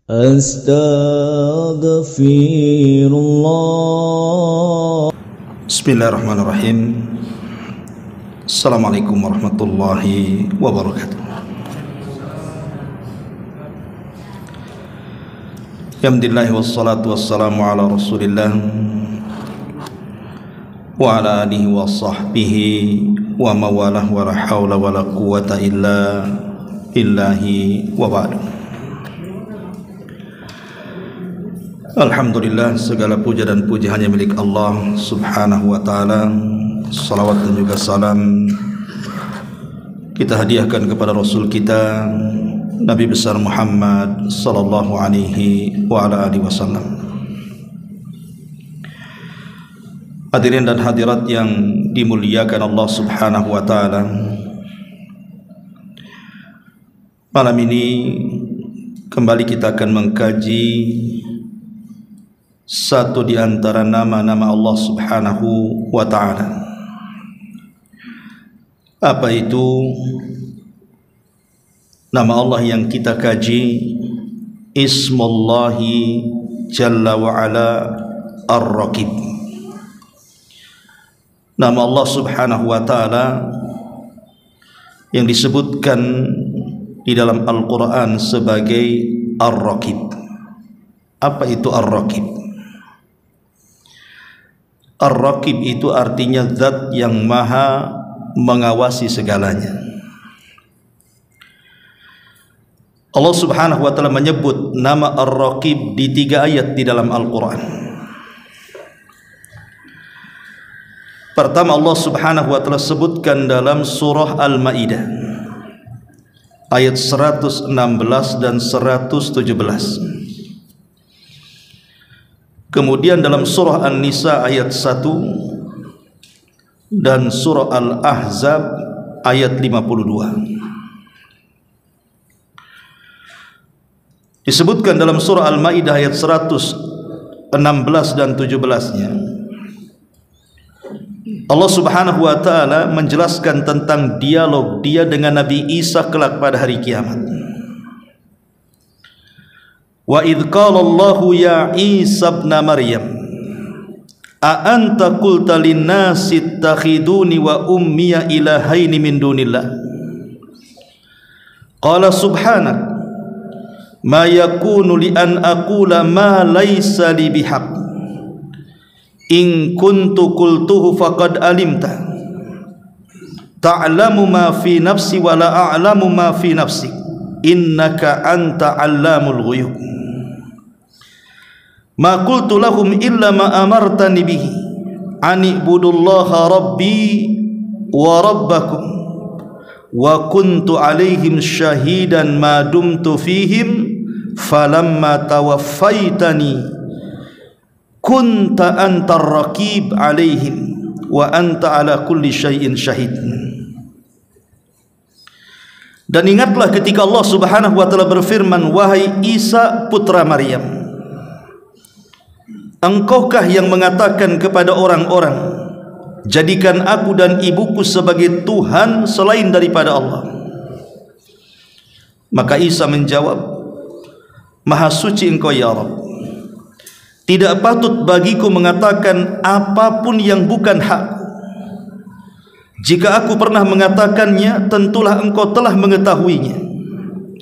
Astaghfirullah. Bismillahirrahmanirrahim. Assalamualaikum warahmatullahi wabarakatuh. Alhamdulillah wassalatu wassalamu ala Rasulillah wa ala alihi wa sahbihi wa mawalah wa la hawla wa la quwata illa billahi wa ba'du. Alhamdulillah, segala puja dan puji hanya milik Allah subhanahu wa ta'ala. Salawat dan juga salam kita hadiahkan kepada Rasul kita Nabi besar Muhammad sallallahu alaihi wa ala alihi wasallam. Hadirin dan hadirat yang dimuliakan Allah subhanahu wa ta'ala, malam ini kembali kita akan mengkaji satu di antara nama-nama Allah subhanahu wa ta'ala. Apa itu nama Allah yang kita kaji? Ismullahi Jalla wa Ala Ar-Raqib. Nama Allah subhanahu wa ta'ala yang disebutkan di dalam Al-Quran sebagai Ar-Raqib. Apa itu Ar-Raqib? Ar-Raqib itu artinya zat yang maha mengawasi segalanya. Allah subhanahu wa ta'ala menyebut nama Ar-Raqib di 3 ayat di dalam Al-Quran. Pertama, Allah subhanahu wa ta'ala sebutkan dalam surah Al-Ma'idah ayat 116 dan 117. Kemudian dalam surah An-Nisa ayat 1 dan surah Al-Ahzab ayat 52. Disebutkan dalam surah Al-Ma'idah ayat 116 dan 17-nya, Allah subhanahu wa ta'ala menjelaskan tentang dialog dia dengan Nabi Isa kelak pada hari kiamat. Wa idh qala Allahu ya Isa ibn Maryam a anta qulta lin-nasi ittakhiduni wa ummiya ilahaini min dunillah qala subhanak ma yakunu li an aqula ma laysa li bihaq in kuntu qultuhu faqad alimta ta'lamu ma fi nafsi wa la a'lamu ma fi nafsik innaka anta 'allamul ghuyub. Ma qultu lahum illa ma amartani bihi an ibudullaha rabbi wa rabbakum wa kuntu alaihim syahidan ma dumtu fihim falamma tawaffaitani kunta antar raqib alaihim wa anta ala kulli syai'in syahid. Dan ingatlah ketika Allah subhanahu wa ta'ala berfirman, wahai Isa putra Maryam, engkaukah yang mengatakan kepada orang-orang, jadikan aku dan ibuku sebagai Tuhan selain daripada Allah? Maka Isa menjawab, maha suci engkau ya Rabb, tidak patut bagiku mengatakan apapun yang bukan hak. Jika aku pernah mengatakannya, tentulah engkau telah mengetahuinya.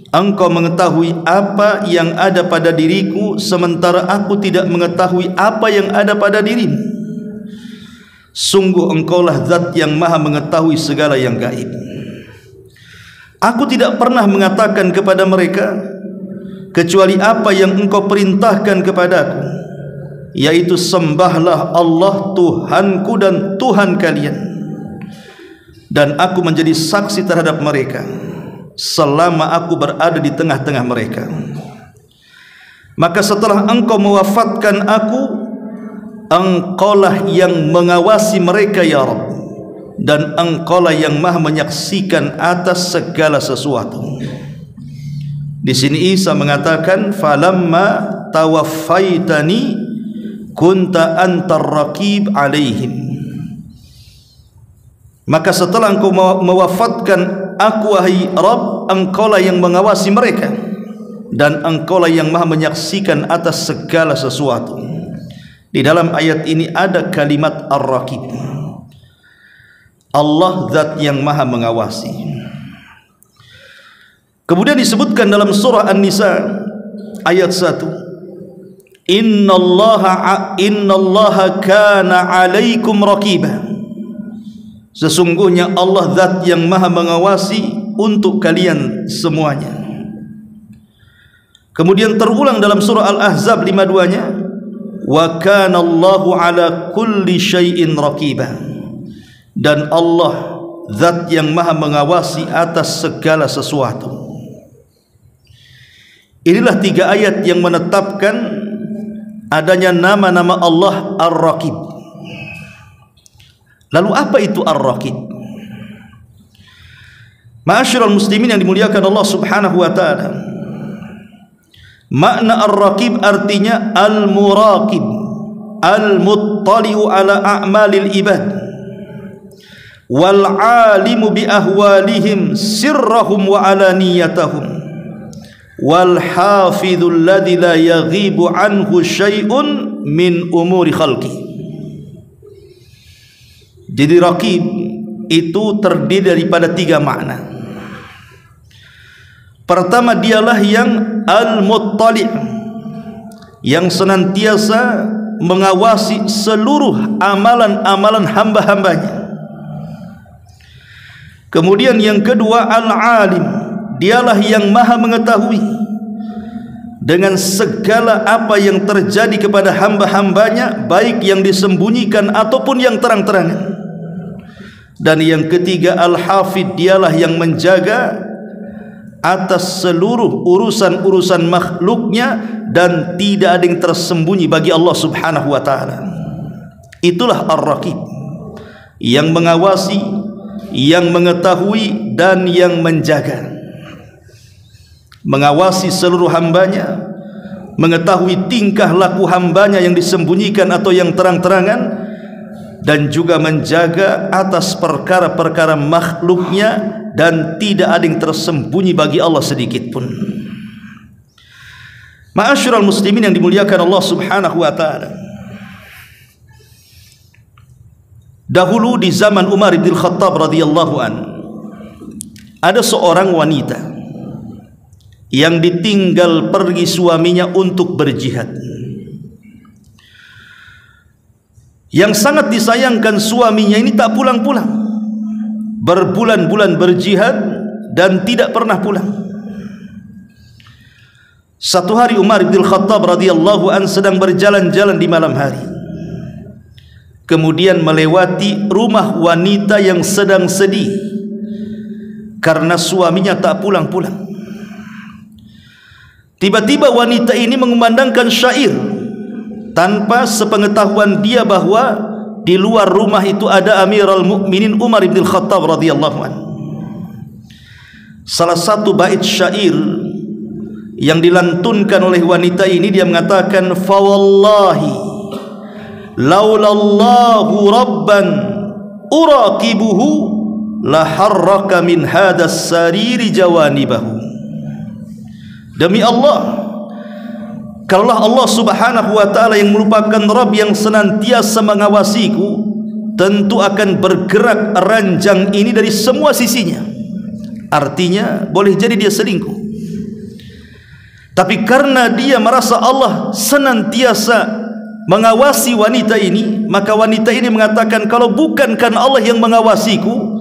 Engkau mengetahui apa yang ada pada diriku, sementara aku tidak mengetahui apa yang ada pada dirimu. Sungguh engkaulah zat yang maha mengetahui segala yang gaib. Aku tidak pernah mengatakan kepada mereka kecuali apa yang engkau perintahkan kepadaku, yaitu sembahlah Allah Tuhanku dan Tuhan kalian. Dan aku menjadi saksi terhadap mereka selama aku berada di tengah-tengah mereka. Maka setelah engkau mewafatkan aku, engkaulah yang mengawasi mereka ya Rabb, dan engkaulah yang maha menyaksikan atas segala sesuatu. Di sini Isa mengatakan, falamma tawaffaitani kunta antar raqib alaihim. Maka setelah engkau mewafatkan aku wahai Rabb, engkaulah yang mengawasi mereka. dan Engkaulah yang Maha menyaksikan atas segala sesuatu. Di dalam ayat ini ada kalimat Ar-Raqib. Allah zat yang Maha mengawasi. Kemudian disebutkan dalam surah An-Nisa ayat 1, Innallaha kana 'alaikum raqiba. Sesungguhnya Allah zat yang Maha mengawasi untuk kalian semuanya. Kemudian terulang dalam surah Al-Ahzab 52-nya, wa kana Allahu 'ala kulli syai'in raqiba. Dan Allah zat yang Maha mengawasi atas segala sesuatu. Inilah 3 ayat yang menetapkan adanya nama-nama Allah Ar-Raqib. Lalu apa itu Ar-Raqib? Ma'asyiral muslimin yang dimuliakan Allah Subhanahu wa taala, makna Ar-Raqib artinya Al-Muraqib, Al-Muttali'u ala a'malil ibad, wal 'alimu bi ahwalihim sirrahum wa alaniyatahum, wal hafidhul ladzi la yaghibu anhu syai'un min umuri khalqi. Jadi Raqib itu terdiri daripada 3 makna. Pertama, dialah yang Al-Muttali', yang senantiasa mengawasi seluruh amalan-amalan hamba-hambanya. Kemudian yang kedua, Al-Alim, dialah yang Maha mengetahui dengan segala apa yang terjadi kepada hamba-hambanya, baik yang disembunyikan ataupun yang terang-terangan. Dan yang ketiga, Al-Hafidh, dialah yang menjaga atas seluruh urusan-urusan makhluknya dan tidak ada yang tersembunyi bagi Allah Subhanahu wa taala. Itulah Ar-Raqib, yang mengawasi, yang mengetahui dan yang menjaga. Mengawasi seluruh hambanya, mengetahui tingkah laku hambanya yang disembunyikan atau yang terang-terangan, dan juga menjaga atas perkara-perkara makhluknya dan tidak ada yang tersembunyi bagi Allah sedikit pun. Ma'asyiral muslimin yang dimuliakan Allah Subhanahu wa taala, dahulu di zaman Umar bin Khattab radhiyallahu an, ada seorang wanita yang ditinggal pergi suaminya untuk berjihad. Yang sangat disayangkan, suaminya ini tak pulang-pulang, berbulan-bulan berjihad dan tidak pernah pulang. Satu hari Umar bin Khattab radhiyallahu an sedang berjalan-jalan di malam hari, kemudian melewati rumah wanita yang sedang sedih karena suaminya tak pulang-pulang. Tiba-tiba wanita ini mengumandangkan syair tanpa sepengetahuan dia bahwa di luar rumah itu ada Amirul Mukminin Umar bin Khattab radhiyallahu anhu. Salah satu bait syair yang dilantunkan oleh wanita ini, dia mengatakan, fa wallahi laulallahu rabban uraqibuhu la harraka min hadas sariri jawanibahu. Demi Allah, kalaulah Allah Subhanahu wa taala yang merupakan Rabb yang senantiasa mengawasiku, tentu akan bergerak ranjang ini dari semua sisinya. Artinya boleh jadi dia selingkuh, tapi karena dia merasa Allah senantiasa mengawasi wanita ini, maka wanita ini mengatakan, kalau bukan karena Allah yang mengawasiku,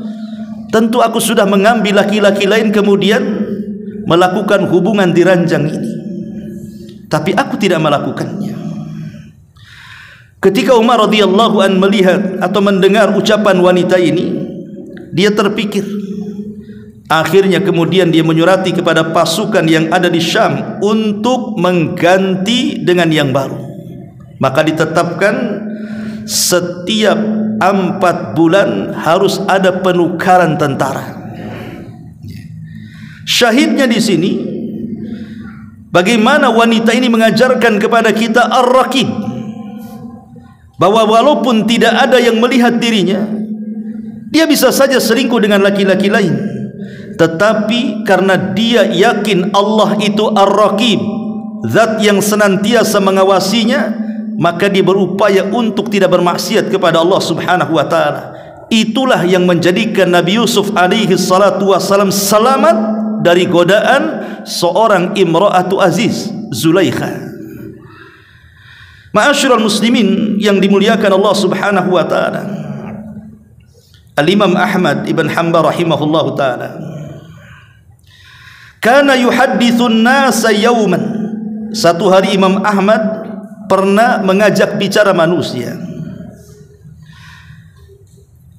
tentu aku sudah mengambil laki-laki lain kemudian melakukan hubungan di ranjang ini. Tapi aku tidak melakukannya. Ketika Umar radhiyallahu an melihat atau mendengar ucapan wanita ini, dia terpikir. Akhirnya kemudian dia menyurati kepada pasukan yang ada di Syam untuk mengganti dengan yang baru. Maka ditetapkan setiap 4 bulan harus ada penukaran tentara. Syahidnya di sini, bagaimana wanita ini mengajarkan kepada kita Ar-Raqib, bahwa walaupun tidak ada yang melihat dirinya, dia bisa saja selingkuh dengan laki-laki lain, tetapi karena dia yakin Allah itu Ar-Raqib, zat yang senantiasa mengawasinya, maka dia berupaya untuk tidak bermaksiat kepada Allah Subhanahu wa taala. Itulah yang menjadikan Nabi Yusuf alaihi salatu wasalam selamat dari godaan seorang imra'atu aziz, Zulaikha. Ma'asyiral muslimin yang dimuliakan Allah Subhanahu wa taala, Al-Imam Ahmad ibn Hanbal rahimahullahu taala kana yuhadditsun nasa yawman. Satu hari Imam Ahmad pernah mengajak bicara manusia.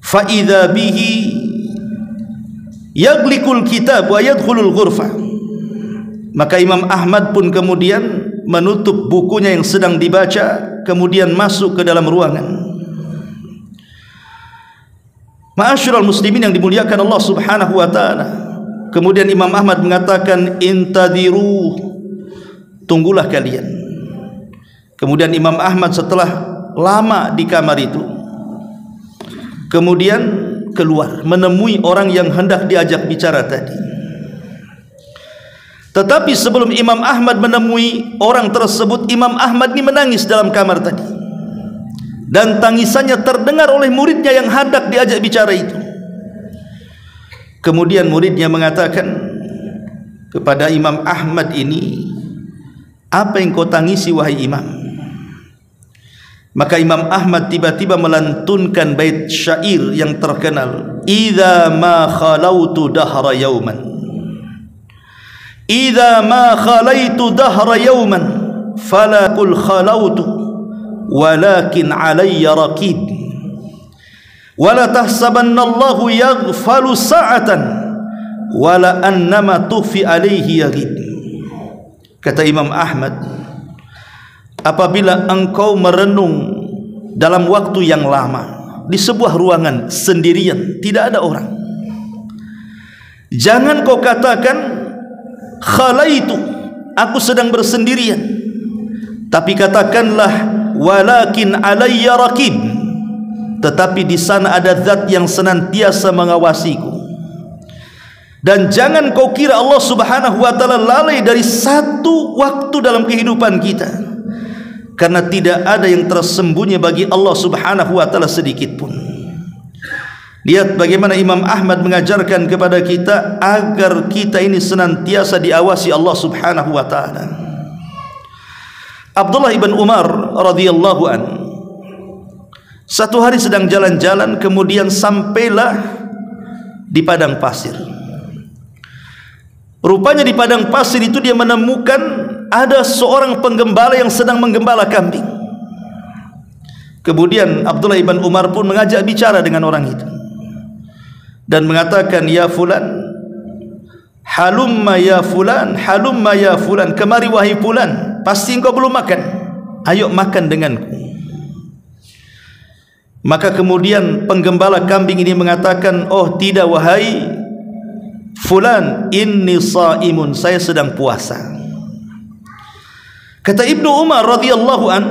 Fa idza bihi yaglikul kitab wa yadkhulul ghurfah. Maka Imam Ahmad pun kemudian menutup bukunya yang sedang dibaca, kemudian masuk ke dalam ruangan. Ma'asyiral muslimin yang dimuliakan Allah Subhanahu wa taala. Kemudian Imam Ahmad mengatakan, intadiru, tunggulah kalian. Kemudian Imam Ahmad setelah lama di kamar itu, kemudian keluar menemui orang yang hendak diajak bicara tadi. Tetapi sebelum Imam Ahmad menemui orang tersebut, Imam Ahmad ini menangis dalam kamar tadi, dan tangisannya terdengar oleh muridnya yang hendak diajak bicara itu. Kemudian muridnya mengatakan kepada Imam Ahmad ini, apa yang kau tangisi wahai Imam? Maka Imam Ahmad tiba-tiba melantunkan bait syair yang terkenal, idza ma khalautu dahra yauman, idza ma khalaitu dahra yauman fala qul khalautu walakin alayya raqib wala tahsabanna Allahu yaghfalu sa'atan wala annama tufi alayhi yaghib. Kata Imam Ahmad, apabila engkau merenung dalam waktu yang lama di sebuah ruangan sendirian, tidak ada orang, jangan kau katakan khalaitu, aku sedang bersendirian, tapi katakanlah walakin alayya raqib, tetapi di sana ada zat yang senantiasa mengawasiku. Dan jangan kau kira Allah Subhanahu wa taala lalai dari satu waktu dalam kehidupan kita, karena tidak ada yang tersembunyi bagi Allah Subhanahu wa taala sedikit pun. Lihat bagaimana Imam Ahmad mengajarkan kepada kita agar kita ini senantiasa diawasi Allah Subhanahu wa taala. Abdullah ibn Umar radhiyallahu an satu hari sedang jalan-jalan, kemudian sampailah di padang pasir. Rupanya di padang pasir itu dia menemukan ada seorang penggembala yang sedang menggembala kambing. Kemudian Abdullah ibn Umar pun mengajak bicara dengan orang itu dan mengatakan, ya fulan, halumma ya fulan, halumma ya fulan, kemari wahai fulan, pasti engkau belum makan, ayo makan denganku. Maka kemudian penggembala kambing ini mengatakan, oh tidak wahai fulan, inni saimun, saya sedang puasa. Kata Ibnu Umar radhiyallahu an,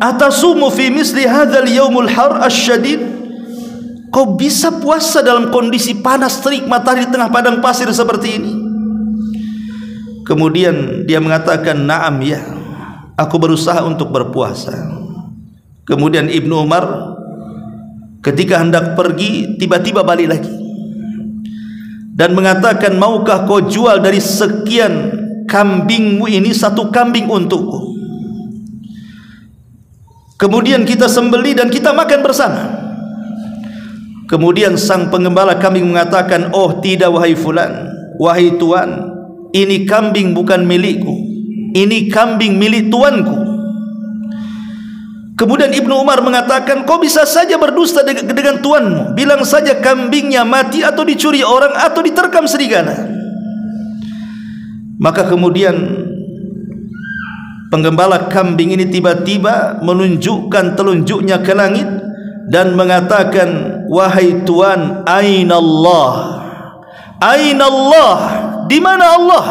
atasumu fi misli hadzal yaumul har asyadid, kau bisa puasa dalam kondisi panas terik matahari di tengah padang pasir seperti ini? Kemudian dia mengatakan, na'am ya, aku berusaha untuk berpuasa. Kemudian Ibnu Umar ketika hendak pergi, tiba-tiba balik lagi dan mengatakan, maukah kau jual dari sekian kambingmu ini satu kambing untukku, kemudian kita sembelih dan kita makan bersama. Kemudian sang penggembala kambing mengatakan, oh tidak wahai fulan, wahai tuan, ini kambing bukan milikku, ini kambing milik tuanku. Kemudian Ibnu Umar mengatakan, kau bisa saja berdusta dengan tuanmu, bilang saja kambingnya mati atau dicuri orang atau diterkam serigala. Maka kemudian penggembala kambing ini tiba-tiba menunjukkan telunjuknya ke langit dan mengatakan, wahai tuan, aina Allah, aina Allah, di mana Allah,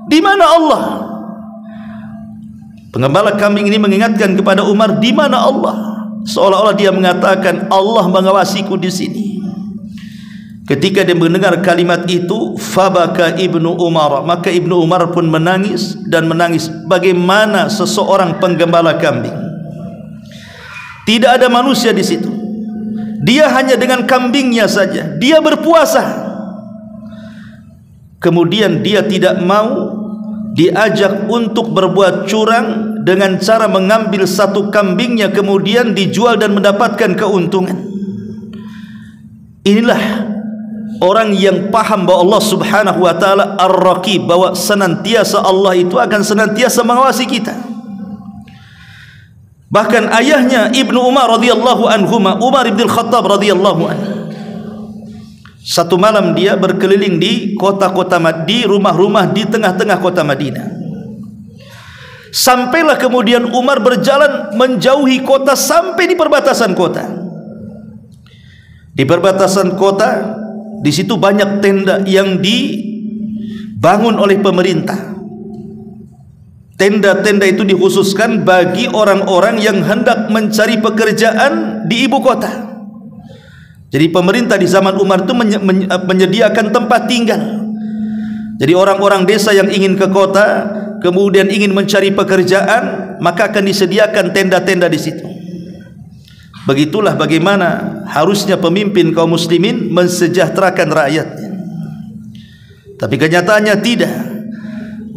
di mana Allah? Penggembala kambing ini mengingatkan kepada Umar, di mana Allah? Seolah-olah dia mengatakan, Allah mengawasiku di sini. Ketika dia mendengar kalimat itu, fabaka Ibnu Umar, maka Ibnu Umar pun menangis dan menangis bagaimana seseorang penggembala kambing. Tidak ada manusia di situ. Dia hanya dengan kambingnya saja. Dia berpuasa. Kemudian dia tidak mau diajak untuk berbuat curang dengan cara mengambil satu kambingnya kemudian dijual dan mendapatkan keuntungan. Inilah orang yang paham bahwa Allah Subhanahu wa taala Ar-Raqib, bahwa senantiasa Allah itu akan senantiasa mengawasi kita. Bahkan ayahnya Ibnu Umar radhiyallahu anhuma, Umar bin Khattab radhiyallahu anhu, satu malam dia berkeliling di kota-kota, di rumah-rumah di tengah-tengah kota Madinah. Sampailah kemudian Umar berjalan menjauhi kota sampai di perbatasan kota. Di perbatasan kota, di situ banyak tenda yang dibangun oleh pemerintah. Tenda-tenda itu dikhususkan bagi orang-orang yang hendak mencari pekerjaan di ibu kota. Jadi pemerintah di zaman Umar itu menyediakan tempat tinggal. Jadi orang-orang desa yang ingin ke kota kemudian ingin mencari pekerjaan, maka akan disediakan tenda-tenda di situ. Begitulah bagaimana harusnya pemimpin kaum muslimin mensejahterakan rakyatnya. Tapi kenyataannya tidak.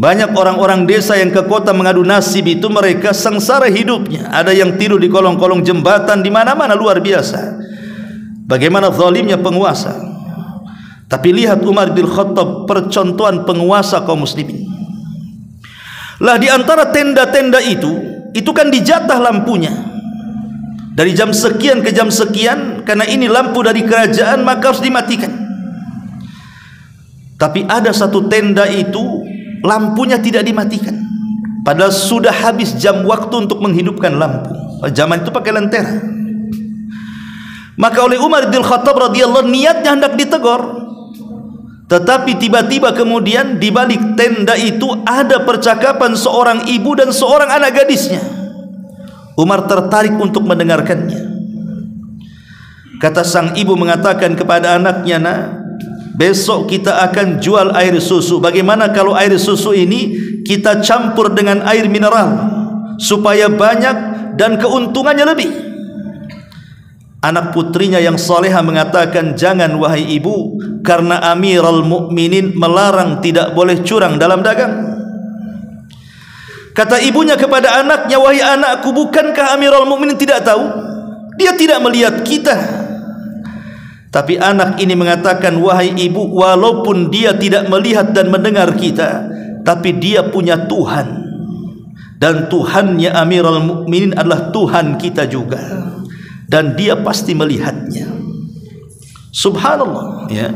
Banyak orang-orang desa yang ke kota mengadu nasib itu mereka sengsara hidupnya. Ada yang tidur di kolong-kolong jembatan, di mana-mana, luar biasa. Bagaimana zalimnya penguasa. Tapi lihat Umar bin Khattab, percontohan penguasa kaum muslimin. Lah di antara tenda-tenda itu kan dijatah lampunya. Dari jam sekian ke jam sekian, karena ini lampu dari kerajaan maka harus dimatikan. Tapi ada satu tenda itu lampunya tidak dimatikan, padahal sudah habis jam waktu untuk menghidupkan lampu. Zaman itu pakai lentera. Maka oleh Umar bin Khattab radhiyallahu niatnya hendak ditegur, tetapi tiba-tiba kemudian di balik tenda itu ada percakapan seorang ibu dan seorang anak gadisnya. Umar tertarik untuk mendengarkannya. Kata sang ibu mengatakan kepada anaknya, "Nak, besok kita akan jual air susu. Bagaimana kalau air susu ini kita campur dengan air mineral supaya banyak dan keuntungannya lebih?" Anak putrinya yang salehah mengatakan, "Jangan wahai ibu, karena Amirul Mukminin melarang tidak boleh curang dalam dagang." Kata ibunya kepada anaknya, "Wahai anakku, bukankah Amirul Mukminin tidak tahu? Dia tidak melihat kita." Tapi anak ini mengatakan, "Wahai ibu, walaupun dia tidak melihat dan mendengar kita, tapi dia punya Tuhan, dan Tuhannya Amirul Mukminin adalah Tuhan kita juga, dan dia pasti melihatnya." Subhanallah, ya.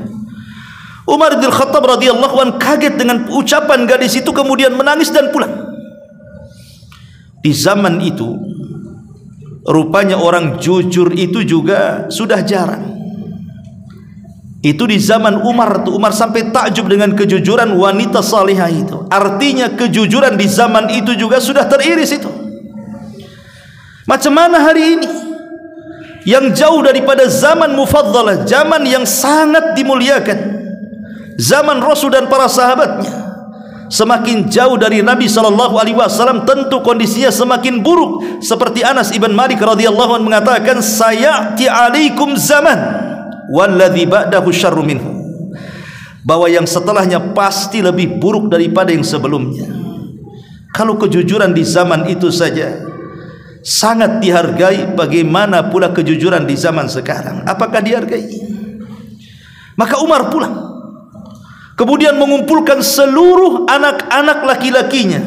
Umar bin Khattab radhiyallahu anhu kaget dengan ucapan gadis itu, kemudian menangis dan pulang. Di zaman itu rupanya orang jujur itu juga sudah jarang. Itu di zaman Umar, Umar sampai takjub dengan kejujuran wanita salihah itu. Artinya kejujuran di zaman itu juga sudah teriris itu. Macam mana hari ini yang jauh daripada zaman mufaddalah, zaman yang sangat dimuliakan, zaman Rasul dan para sahabatnya, semakin jauh dari Nabi SAW, tentu kondisinya semakin buruk. Seperti Anas ibn Malik radhiyallahu anhu mengatakan, "Sayati alaikum zaman walladzi ba'dahu syarru minhu." Bahwa yang setelahnya pasti lebih buruk daripada yang sebelumnya. Kalau kejujuran di zaman itu saja sangat dihargai, bagaimana pula kejujuran di zaman sekarang? Apakah dihargai? Maka Umar pulang, kemudian mengumpulkan seluruh anak-anak laki-lakinya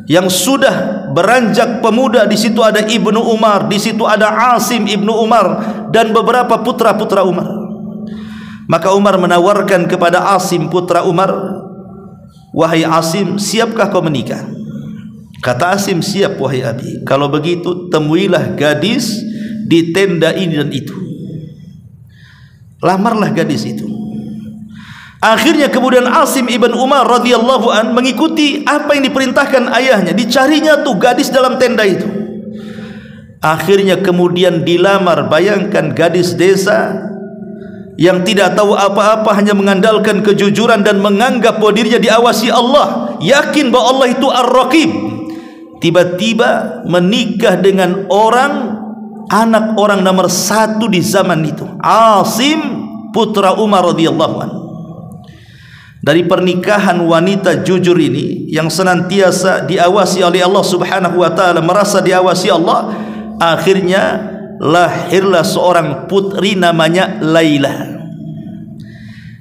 yang sudah beranjak pemuda. Di situ ada Ibnu Umar, di situ ada Asim Ibnu Umar dan beberapa putra-putra Umar. Maka Umar menawarkan kepada Asim putra Umar, "Wahai Asim, siapkah kau menikah?" Kata Asim, "Siap wahai abi." "Kalau begitu temuilah gadis di tenda ini dan itu." Lamarlah gadis itu. Akhirnya kemudian Asim ibn Umar radhiyallahu an mengikuti apa yang diperintahkan ayahnya. Dicarinya tuh gadis dalam tenda itu. Akhirnya kemudian dilamar. Bayangkan gadis desa yang tidak tahu apa-apa, hanya mengandalkan kejujuran dan menganggap bahwa dirinya diawasi Allah, yakin bahwa Allah itu Ar-Raqib, tiba-tiba menikah dengan anak orang nomor 1 di zaman itu, Asim putra Umar radhiyallahu anhu. Dari pernikahan wanita jujur ini yang senantiasa diawasi oleh Allah Subhanahu wa taala, merasa diawasi Allah, akhirnya lahirlah seorang putri namanya Laila.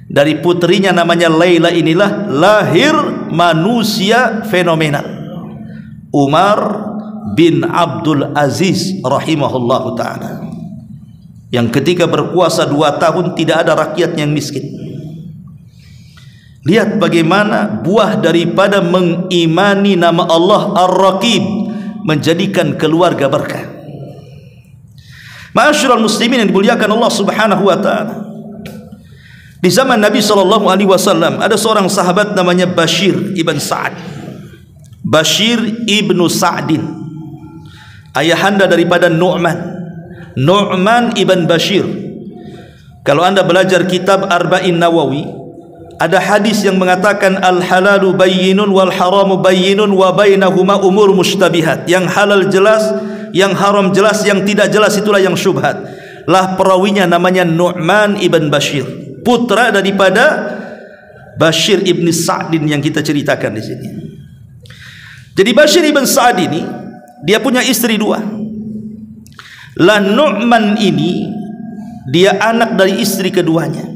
Dari putrinya namanya Laila inilah lahir manusia fenomenal, Umar bin Abdul Aziz rahimahullahu ta'ala, yang ketika berkuasa 2 tahun tidak ada rakyat yang miskin. Lihat bagaimana buah daripada mengimani nama Allah Ar-Raqib menjadikan keluarga berkah. Ma'asyiral muslimin yang dimuliakan Allah Subhanahu wa taala, di zaman Nabi SAW ada seorang sahabat namanya Bashir ibn Sa'ad. Bashir ibnu Sa'din, ayahanda daripada Nu'man ibn Bashir. Kalau anda belajar kitab Arba'in Nawawi, ada hadis yang mengatakan al-halalu bayyinun wal haramu bayyinun wa bainahuma umur mushtabihat. Yang halal jelas, yang haram jelas, yang tidak jelas itulah yang syubhat. Lah perawinya namanya Nu'man ibn Bashir, putra daripada Bashir ibn Sa'din yang kita ceritakan di sini. Jadi Bashir ibn Sa'd ini dia punya istri 2. Lah Nu'man ini dia anak dari istri keduanya.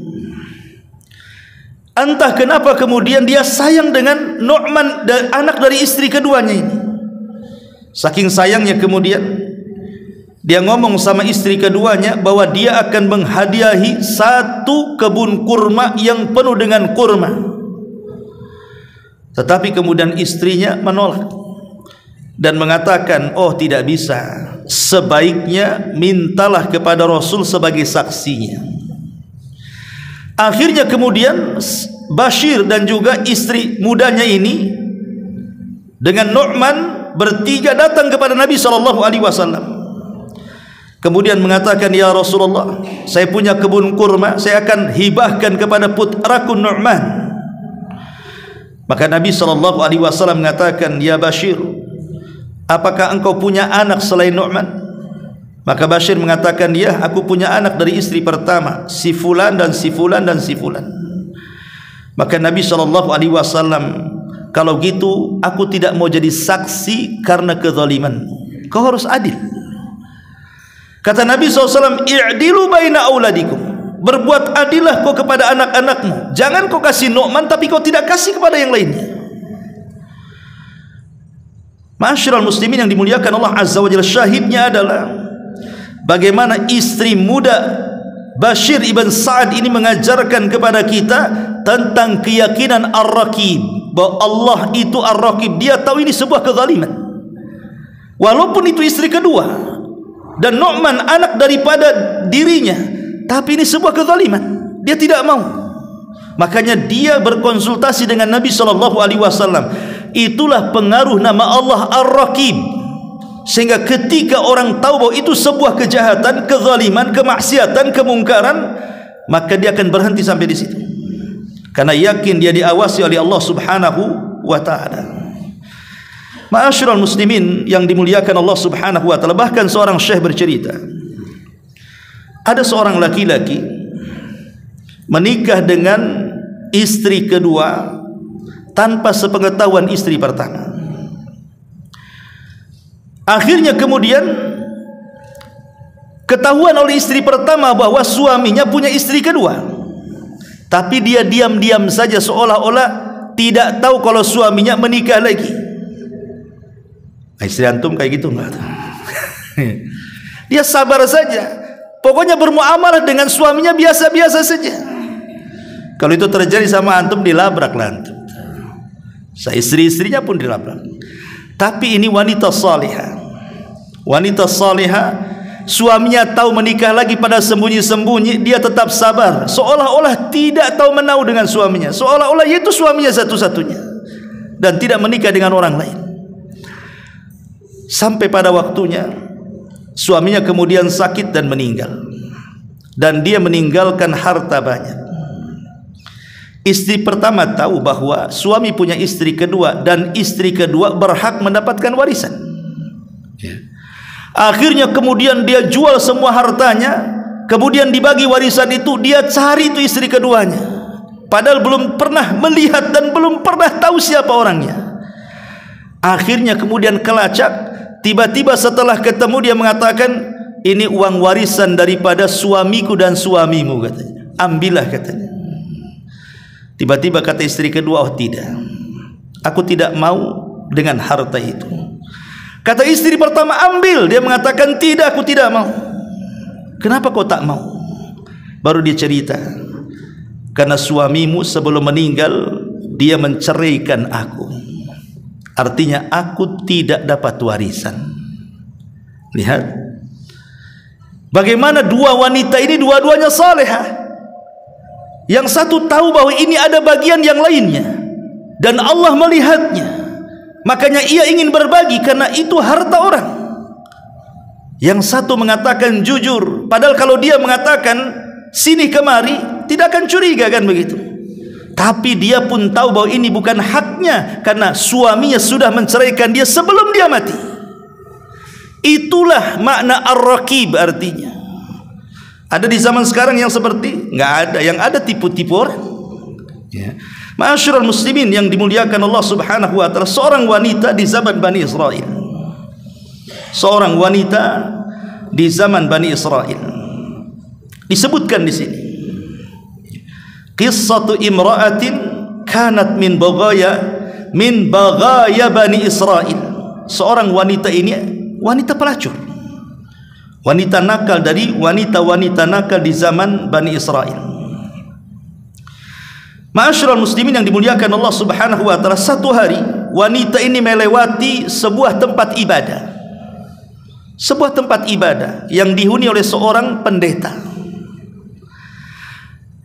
Entah kenapa kemudian dia sayang dengan Nu'man, anak dari istri keduanya ini. Saking sayangnya kemudian dia ngomong sama istri keduanya bahwa dia akan menghadiahi 1 kebun kurma yang penuh dengan kurma. Tetapi kemudian istrinya menolak dan mengatakan, oh tidak bisa, sebaiknya mintalah kepada Rasul sebagai saksinya. Akhirnya kemudian Bashir dan juga istri mudanya ini dengan Nu'man bertiga datang kepada Nabi SAW. Kemudian mengatakan, ya Rasulullah, saya punya kebun kurma, saya akan hibahkan kepada putraku Nu'man. Maka Nabi SAW mengatakan, ya Bashir, apakah engkau punya anak selain Nu'man? Maka Bashir mengatakan, ya, aku punya anak dari istri pertama, si fulan dan si fulan dan si fulan. Maka Nabi SAW, kalau gitu aku tidak mau jadi saksi karena kezaliman, kau harus adil. Kata Nabi SAW, i'dilu baina auladikum, berbuat adillah kau kepada anak-anakmu. Jangan kau kasih Nu'man tapi kau tidak kasih kepada yang lainnya. Ma'asyiral muslimin yang dimuliakan Allah Azza wa Jalla, syahidnya adalah bagaimana istri muda Bashir ibn Sa'ad ini mengajarkan kepada kita tentang keyakinan Ar-Raqib, bahwa Allah itu Ar-Raqib. Dia tahu ini sebuah kezaliman, walaupun itu istri kedua dan Nu'man anak daripada dirinya, tapi ini sebuah kezaliman, dia tidak mau. Makanya dia berkonsultasi dengan Nabi SAW. Itulah pengaruh nama Allah Ar-Raqib, sehingga ketika orang tahu bahwa itu sebuah kejahatan, kezaliman, kemaksiatan, kemungkaran, maka dia akan berhenti sampai di situ, karena yakin dia diawasi oleh Allah Subhanahu wa ta'ala. Ma'asyiral muslimin yang dimuliakan Allah Subhanahu wa ta'ala, bahkan seorang syekh bercerita, ada seorang laki-laki menikah dengan istri kedua tanpa sepengetahuan istri pertama. Akhirnya kemudian ketahuan oleh istri pertama bahwa suaminya punya istri kedua, tapi dia diam-diam saja seolah-olah tidak tahu kalau suaminya menikah lagi. Istri antum kayak gitu enggak? Dia sabar saja, pokoknya bermuamalah dengan suaminya biasa-biasa saja. Kalau itu terjadi sama antum, dilabrak lah antum. Istri-istrinya pun dilabrak. Tapi ini wanita salihah. Wanita salihah, suaminya tahu menikah lagi pada sembunyi-sembunyi, dia tetap sabar, seolah-olah tidak tahu menau dengan suaminya, seolah-olah itu suaminya satu-satunya, dan tidak menikah dengan orang lain. Sampai pada waktunya suaminya kemudian sakit dan meninggal. dan dia meninggalkan harta banyak. Istri pertama tahu bahwa suami punya istri kedua dan istri kedua berhak mendapatkan warisan. Akhirnya kemudian dia jual semua hartanya, kemudian dibagi warisan itu, dia cari itu istri keduanya, padahal belum pernah melihat dan belum pernah tahu siapa orangnya. Akhirnya kemudian kelacak, tiba-tiba setelah ketemu dia mengatakan, ini uang warisan daripada suamiku dan suamimu, katanya, ambillah, katanya. Tiba-tiba kata istri kedua, oh tidak, aku tidak mau dengan harta itu. Kata istri pertama, ambil. Dia mengatakan, tidak, aku tidak mau. Kenapa kau tak mau? Baru dia cerita, karena suamimu sebelum meninggal dia menceraikan aku, artinya aku tidak dapat warisan. Lihat bagaimana dua wanita ini dua-duanya salehah. Yang satu tahu bahwa ini ada bagian yang lainnya dan Allah melihatnya, makanya ia ingin berbagi karena itu harta orang. Yang satu mengatakan jujur, padahal kalau dia mengatakan sini kemari tidak akan curiga, kan begitu. Tapi dia pun tahu bahwa ini bukan haknya karena suaminya sudah menceraikan dia sebelum dia mati. Itulah makna ar-raqib artinya. Ada di zaman sekarang yang seperti? Enggak ada, yang ada tipu-tipu orang. Ya. Ma'asyiral muslimin yang dimuliakan Allah Subhanahu wa taala, seorang wanita di zaman Bani Israel. Seorang wanita di zaman Bani Israel disebutkan di sini. Qissatu imra'atin kanat min baghaya Bani Israel. Seorang wanita ini wanita pelacur, wanita nakal dari wanita-wanita nakal di zaman Bani Israel. Ma'asyiral muslimin yang dimuliakan Allah Subhanahu wa taala, satu hari wanita ini melewati sebuah tempat ibadah. Sebuah tempat ibadah yang dihuni oleh seorang pendeta.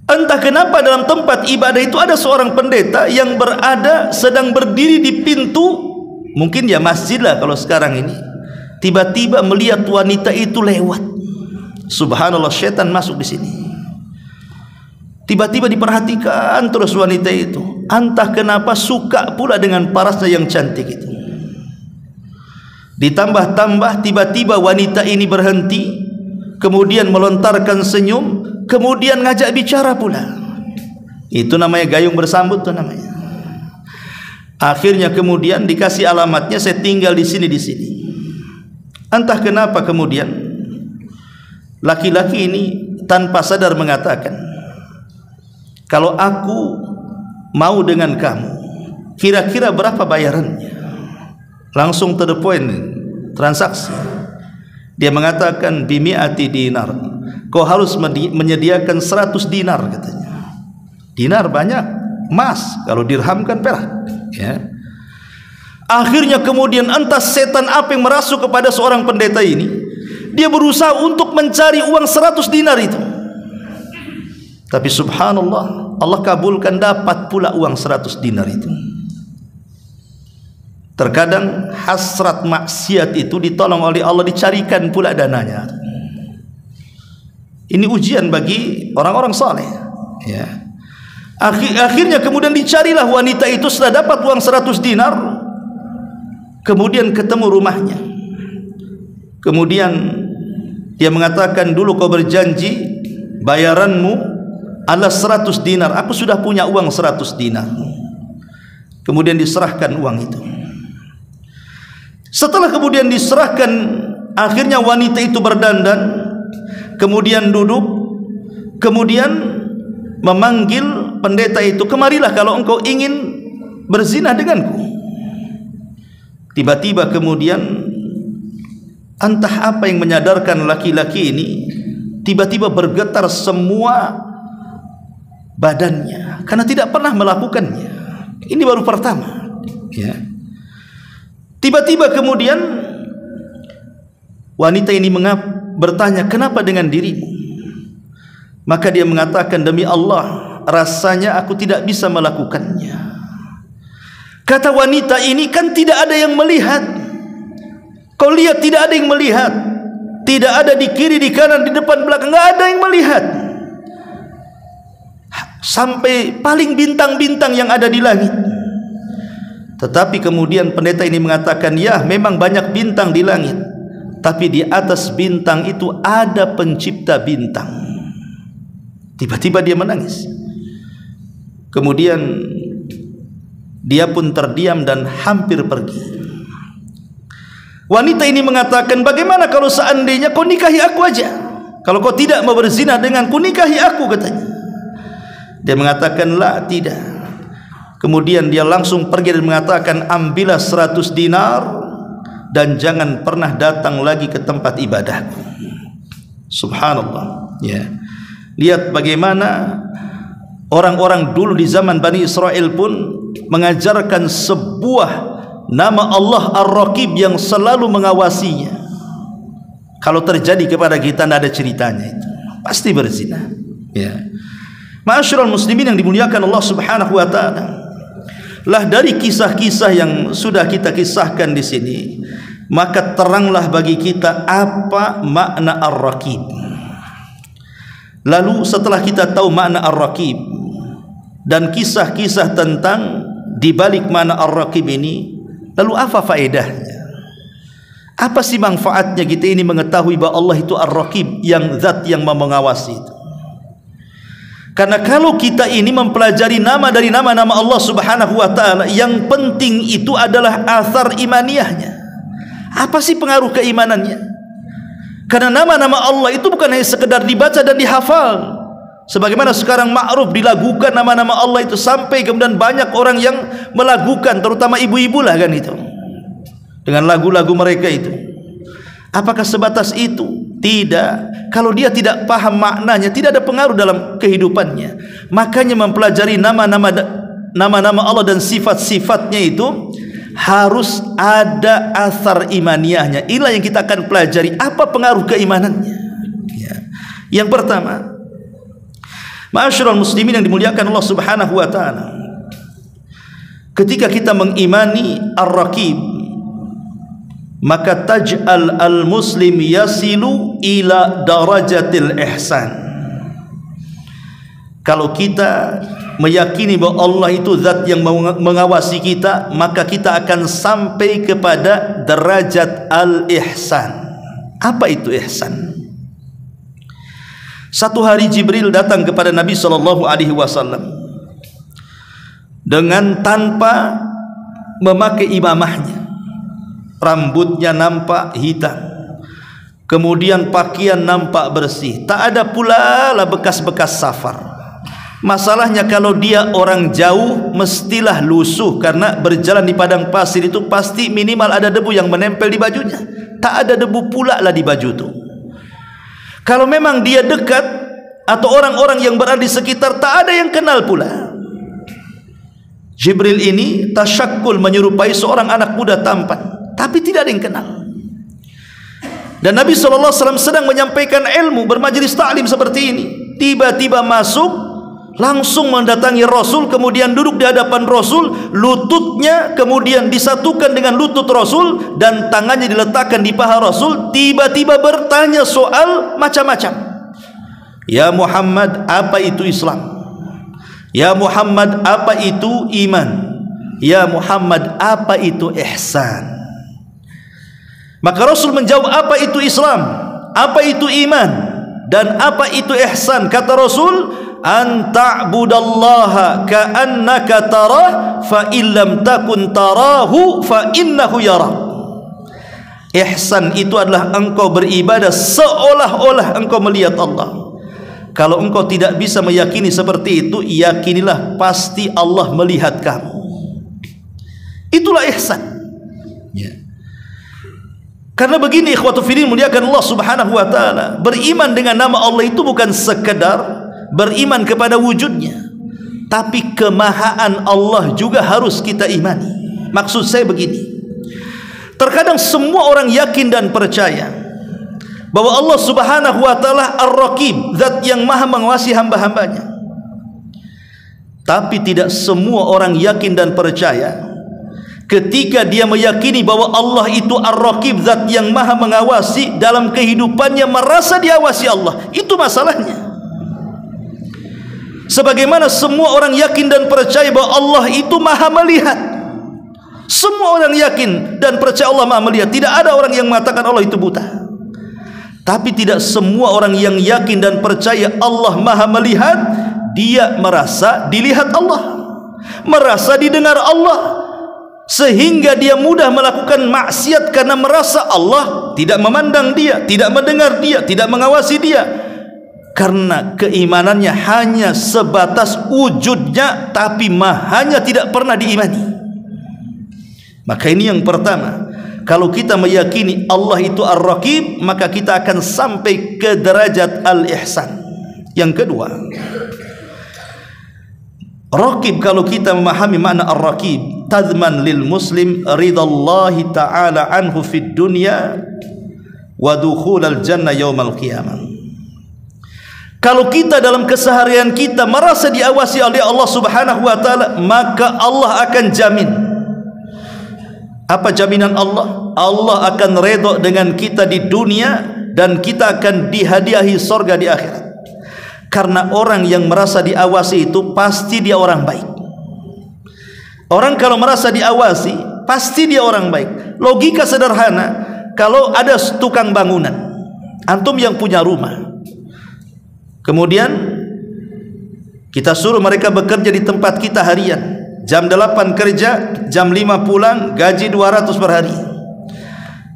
Entah kenapa dalam tempat ibadah itu ada seorang pendeta yang berada sedang berdiri di pintu, mungkin ya masjid lah kalau sekarang ini. Tiba-tiba melihat wanita itu lewat. Subhanallah, setan masuk di sini. Tiba-tiba diperhatikan terus wanita itu. Entah kenapa suka pula dengan parasnya yang cantik itu. Ditambah-tambah tiba-tiba wanita ini berhenti, kemudian melontarkan senyum, kemudian ngajak bicara pula. Itu namanya gayung bersambut tuh namanya. Akhirnya kemudian dikasih alamatnya, saya tinggal di sini. Entah kenapa kemudian laki-laki ini tanpa sadar mengatakan, kalau aku mau dengan kamu, kira-kira berapa bayarannya? Langsung to the point, transaksi. Dia mengatakan bimi'ati dinar, kau harus menyediakan 100 dinar, katanya. Dinar banyak, emas, kalau dirham kan perak, ya. Akhirnya kemudian entah setan apa yang merasuk kepada seorang pendeta ini, dia berusaha untuk mencari uang 100 dinar itu. Tapi subhanallah, Allah kabulkan, dapat pula uang 100 dinar itu. Terkadang hasrat maksiat itu ditolong oleh Allah, dicarikan pula dananya. Ini ujian bagi orang-orang saleh, ya. Akhirnya kemudian dicarilah wanita itu, setelah dapat uang 100 dinar, kemudian ketemu rumahnya. Kemudian dia mengatakan, dulu kau berjanji bayaranmu adalah 100 dinar, aku sudah punya uang 100 dinar. Kemudian diserahkan uang itu. Setelah kemudian diserahkan, akhirnya wanita itu berdandan, kemudian duduk, kemudian memanggil pendeta itu, kemarilah kalau engkau ingin berzina denganku. Tiba-tiba kemudian entah apa yang menyadarkan laki-laki ini, tiba-tiba bergetar semua badannya karena tidak pernah melakukannya. Ini baru pertama, ya. Tiba-tiba kemudian wanita ini bertanya, kenapa dengan dirimu? Maka dia mengatakan, demi Allah, rasanya aku tidak bisa melakukannya. Kata wanita ini, kan tidak ada yang melihat. Kau lihat tidak ada yang melihat. tidak ada di kiri, di kanan, di depan, belakang, nggak ada yang melihat. Sampai paling bintang-bintang yang ada di langit. Tetapi kemudian pendeta ini mengatakan, ya memang banyak bintang di langit, tapi di atas bintang itu ada pencipta bintang. Tiba-tiba dia menangis. Kemudian dia pun terdiam dan hampir pergi. Wanita ini mengatakan, bagaimana kalau seandainya kau nikahi aku aja? Kalau kau tidak mau berzina denganku, nikahi aku, katanya. Dia mengatakan, la, tidak. Kemudian dia langsung pergi dan mengatakan, ambillah 100 dinar dan jangan pernah datang lagi ke tempat ibadahku. Subhanallah. Ya. Lihat bagaimana orang-orang dulu di zaman Bani Israel pun mengajarkan sebuah nama Allah Ar-Raqib yang selalu mengawasinya. Kalau terjadi kepada kita, tidak ada ceritanya itu, pasti berzina. Ya. Ma'asyiral muslimin yang dimuliakan Allah Subhanahu wa taala, lah dari kisah-kisah yang sudah kita kisahkan di sini, maka teranglah bagi kita apa makna Ar-Raqib. Lalu setelah kita tahu makna Ar-Raqib dan kisah-kisah tentang di balik makna Ar-Raqib ini, lalu apa faedahnya? Apa sih manfaatnya kita ini mengetahui bahwa Allah itu Ar-Raqib, yang zat yang mengawasi itu? Karena kalau kita ini mempelajari nama dari nama-nama Allah Subhanahu wa taala, yang penting itu adalah athar imaniyahnya. Apa sih pengaruh keimanannya? Karena nama-nama Allah itu bukan hanya sekedar dibaca dan dihafal. Sebagaimana sekarang ma'ruf dilagukan nama-nama Allah itu, sampai kemudian banyak orang yang melagukan, terutama ibu-ibu lah kan itu, dengan lagu-lagu mereka itu. Apakah sebatas itu? Tidak. Kalau dia tidak paham maknanya, tidak ada pengaruh dalam kehidupannya. Makanya mempelajari nama-nama Allah dan sifat-sifatnya itu harus ada asar imaniyahnya. Inilah yang kita akan pelajari, apa pengaruh keimanannya. Ya. Yang pertama, ma'asyiral muslimin yang dimuliakan Allah Subhanahu wa taala, ketika kita mengimani Ar-Raqib, maka taj'al al-muslim yasilu ila darajatil ihsan. Kalau kita meyakini bahwa Allah itu zat yang mengawasi kita, maka kita akan sampai kepada derajat al-ihsan. Apa itu ihsan? Satu hari Jibril datang kepada Nabi SAW dengan tanpa memakai imamahnya. Rambutnya nampak hitam, kemudian pakaian nampak bersih, tak ada pula lah bekas-bekas safar. Masalahnya kalau dia orang jauh, mestilah lusuh, karena berjalan di padang pasir itu pasti minimal ada debu yang menempel di bajunya. Tak ada debu pula lah di baju itu. Kalau memang dia dekat atau orang-orang yang berada di sekitar, tak ada yang kenal pula. Jibril ini tasyakkul menyerupai seorang anak muda tampan, tapi tidak ada yang kenal. Dan Nabi SAW sedang menyampaikan ilmu, bermajelis ta'lim seperti ini. Tiba-tiba masuk, langsung mendatangi Rasul, kemudian duduk di hadapan Rasul, lututnya kemudian disatukan dengan lutut Rasul dan tangannya diletakkan di paha Rasul. Tiba-tiba bertanya soal macam-macam. Ya Muhammad, apa itu Islam? Ya Muhammad, apa itu iman? Ya Muhammad, apa itu ihsan? Maka Rasul menjawab, apa itu Islam, apa itu iman, dan apa itu ihsan? Kata Rasul, an ta'budallaha ka'annaka tarah, fa illam takun tarahu fa innahu yarah. Ihsan itu adalah engkau beribadah seolah-olah engkau melihat Allah. Kalau engkau tidak bisa meyakini seperti itu, yakinilah pasti Allah melihat kamu. Itulah ihsan. Ya. Karena begini ikhwatu fillah muliakan Allah Subhanahu wa taala, beriman dengan nama Allah itu bukan sekedar beriman kepada wujudnya, tapi kemahaan Allah juga harus kita imani. Maksud saya begini, terkadang semua orang yakin dan percaya bahwa Allah Subhanahu wa taala Ar-Raqib, zat yang maha mengawasi hamba-hambanya. Tapi tidak semua orang yakin dan percaya ketika dia meyakini bahwa Allah itu Ar-Raqib, zat yang maha mengawasi dalam kehidupannya, merasa diawasi Allah. Itu masalahnya. Sebagaimana semua orang yakin dan percaya bahwa Allah itu maha melihat. Semua orang yakin dan percaya Allah maha melihat. Tidak ada orang yang mengatakan Allah itu buta. Tapi tidak semua orang yang yakin dan percaya Allah maha melihat, dia merasa dilihat Allah, merasa didengar Allah, sehingga dia mudah melakukan maksiat karena merasa Allah tidak memandang dia, tidak mendengar dia, tidak mengawasi dia, karena keimanannya hanya sebatas wujudnya, tapi hanya tidak pernah diimani. Maka ini yang pertama, kalau kita meyakini Allah itu Ar-Raqib, maka kita akan sampai ke derajat Al-Ihsan. Yang kedua, Raqib, kalau kita memahami makna Ar-Raqib, tadman lil muslim ridallahi ta'ala anhu fid dunya wa dukhulal jannah yaumal qiyamah. Kalau kita dalam keseharian kita merasa diawasi oleh Allah Subhanahu wa taala, maka Allah akan jamin. Apa jaminan Allah? Allah akan redha dengan kita di dunia dan kita akan dihadiahi surga di akhirat. Karena orang yang merasa diawasi itu pasti dia orang baik. Orang kalau merasa diawasi pasti dia orang baik. Logika sederhana, kalau ada tukang bangunan, antum yang punya rumah, kemudian kita suruh mereka bekerja di tempat kita harian, jam 8 kerja, jam 5 pulang, gaji 200 per hari.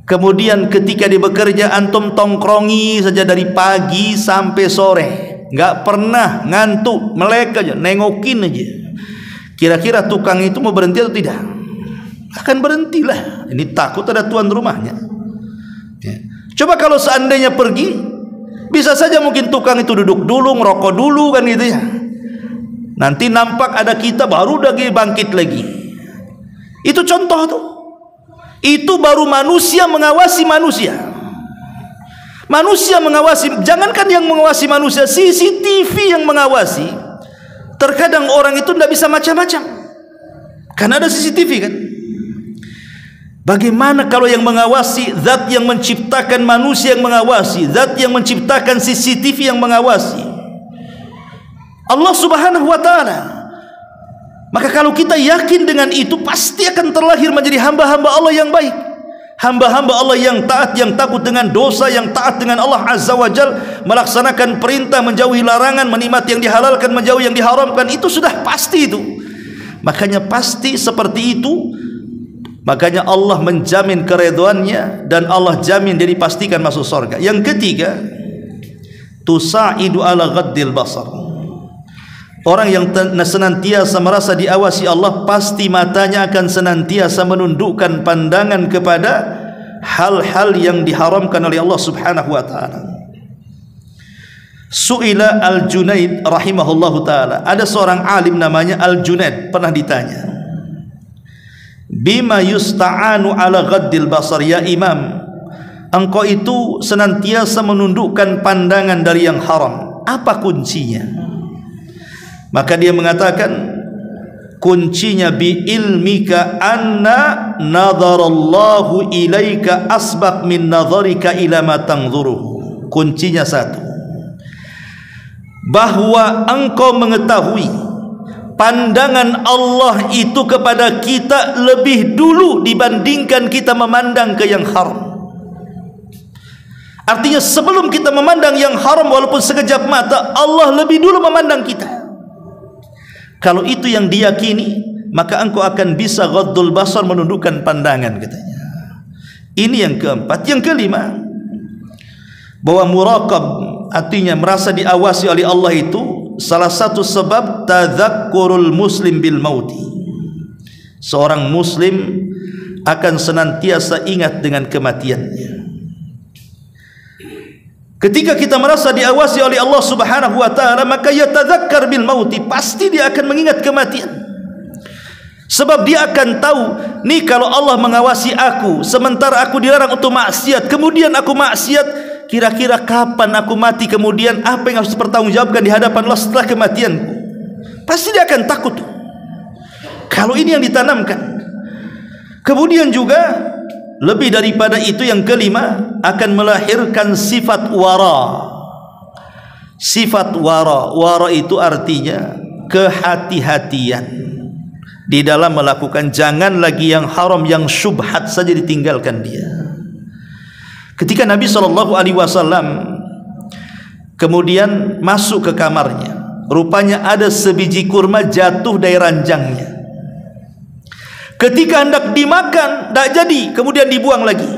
Kemudian ketika dia bekerja, antum tongkrongi saja dari pagi sampai sore, nggak pernah ngantuk, melek aja, nengokin aja. Kira-kira tukang itu mau berhenti atau tidak? Akan berhentilah. Ini takut ada tuan rumahnya. Ya. Coba kalau seandainya pergi, bisa saja mungkin tukang itu duduk dulu, ngerokok dulu kan gitu ya. Nanti nampak ada kita baru lagi bangkit lagi. Itu contoh tuh. Itu baru manusia mengawasi manusia. Manusia mengawasi, jangankan yang mengawasi manusia, CCTV yang mengawasi. Terkadang orang itu tidak bisa macam-macam karena ada CCTV kan. Bagaimana kalau yang mengawasi, zat yang menciptakan manusia yang mengawasi, zat yang menciptakan CCTV yang mengawasi, Allah Subhanahu wa ta'ala. Maka kalau kita yakin dengan itu, pasti akan terlahir menjadi hamba-hamba Allah yang baik, hamba-hamba Allah yang taat, yang takut dengan dosa, yang taat dengan Allah Azza wa Jal, melaksanakan perintah, menjauhi larangan, menikmati yang dihalalkan, menjauhi yang diharamkan. Itu sudah pasti itu. Makanya pasti seperti itu. Makanya Allah menjamin keridhaannya dan Allah jamin dia dipastikan masuk surga. Yang ketiga, tusaidu ala ghaddil basar. Orang yang senantiasa merasa diawasi Allah, pasti matanya akan senantiasa menundukkan pandangan kepada hal-hal yang diharamkan oleh Allah Subhanahu wa taala. Su'ila Al-Junaid rahimahullahu taala. Ada seorang alim namanya Al-Junaid, pernah ditanya, bima yusta'anu ala ghaddil basar, ya imam, engkau itu senantiasa menundukkan pandangan dari yang haram, apa kuncinya? Maka dia mengatakan, kuncinya bi ilmika anna nadharallahu ilaika asbaq min nadharika ila ma tanzuruhu. Kuncinya satu, bahwa engkau mengetahui pandangan Allah itu kepada kita lebih dulu dibandingkan kita memandang ke yang haram. Artinya sebelum kita memandang yang haram walaupun sekejap mata, Allah lebih dulu memandang kita. Kalau itu yang diyakini, maka engkau akan bisa ghaddul basar, menundukkan pandangan, katanya. Ini yang keempat. Yang kelima, bahwa muraqab, artinya merasa diawasi oleh Allah, itu salah satu sebab tadzakkurul muslim bil mauti. Seorang muslim akan senantiasa ingat dengan kematiannya. Ketika kita merasa diawasi oleh Allah Subhanahu wa taala, maka yatadzakkar bil mauti, pasti dia akan mengingat kematian. Sebab dia akan tahu, nih kalau Allah mengawasi aku sementara aku dilarang untuk maksiat, kemudian aku maksiat, kira-kira kapan aku mati, kemudian apa yang harus dipertanggungjawabkan di hadapan Allah setelah kematianku. Pasti dia akan takut. Kalau ini yang ditanamkan, Kemudian juga lebih daripada itu, yang kelima, akan melahirkan sifat wara. Sifat wara, wara itu artinya kehati-hatian di dalam melakukan. Jangan lagi yang haram, yang syubhat saja ditinggalkan dia. Ketika Nabi SAW kemudian masuk ke kamarnya, rupanya ada sebiji kurma jatuh dari ranjangnya. Ketika hendak dimakan, tak jadi, kemudian dibuang lagi.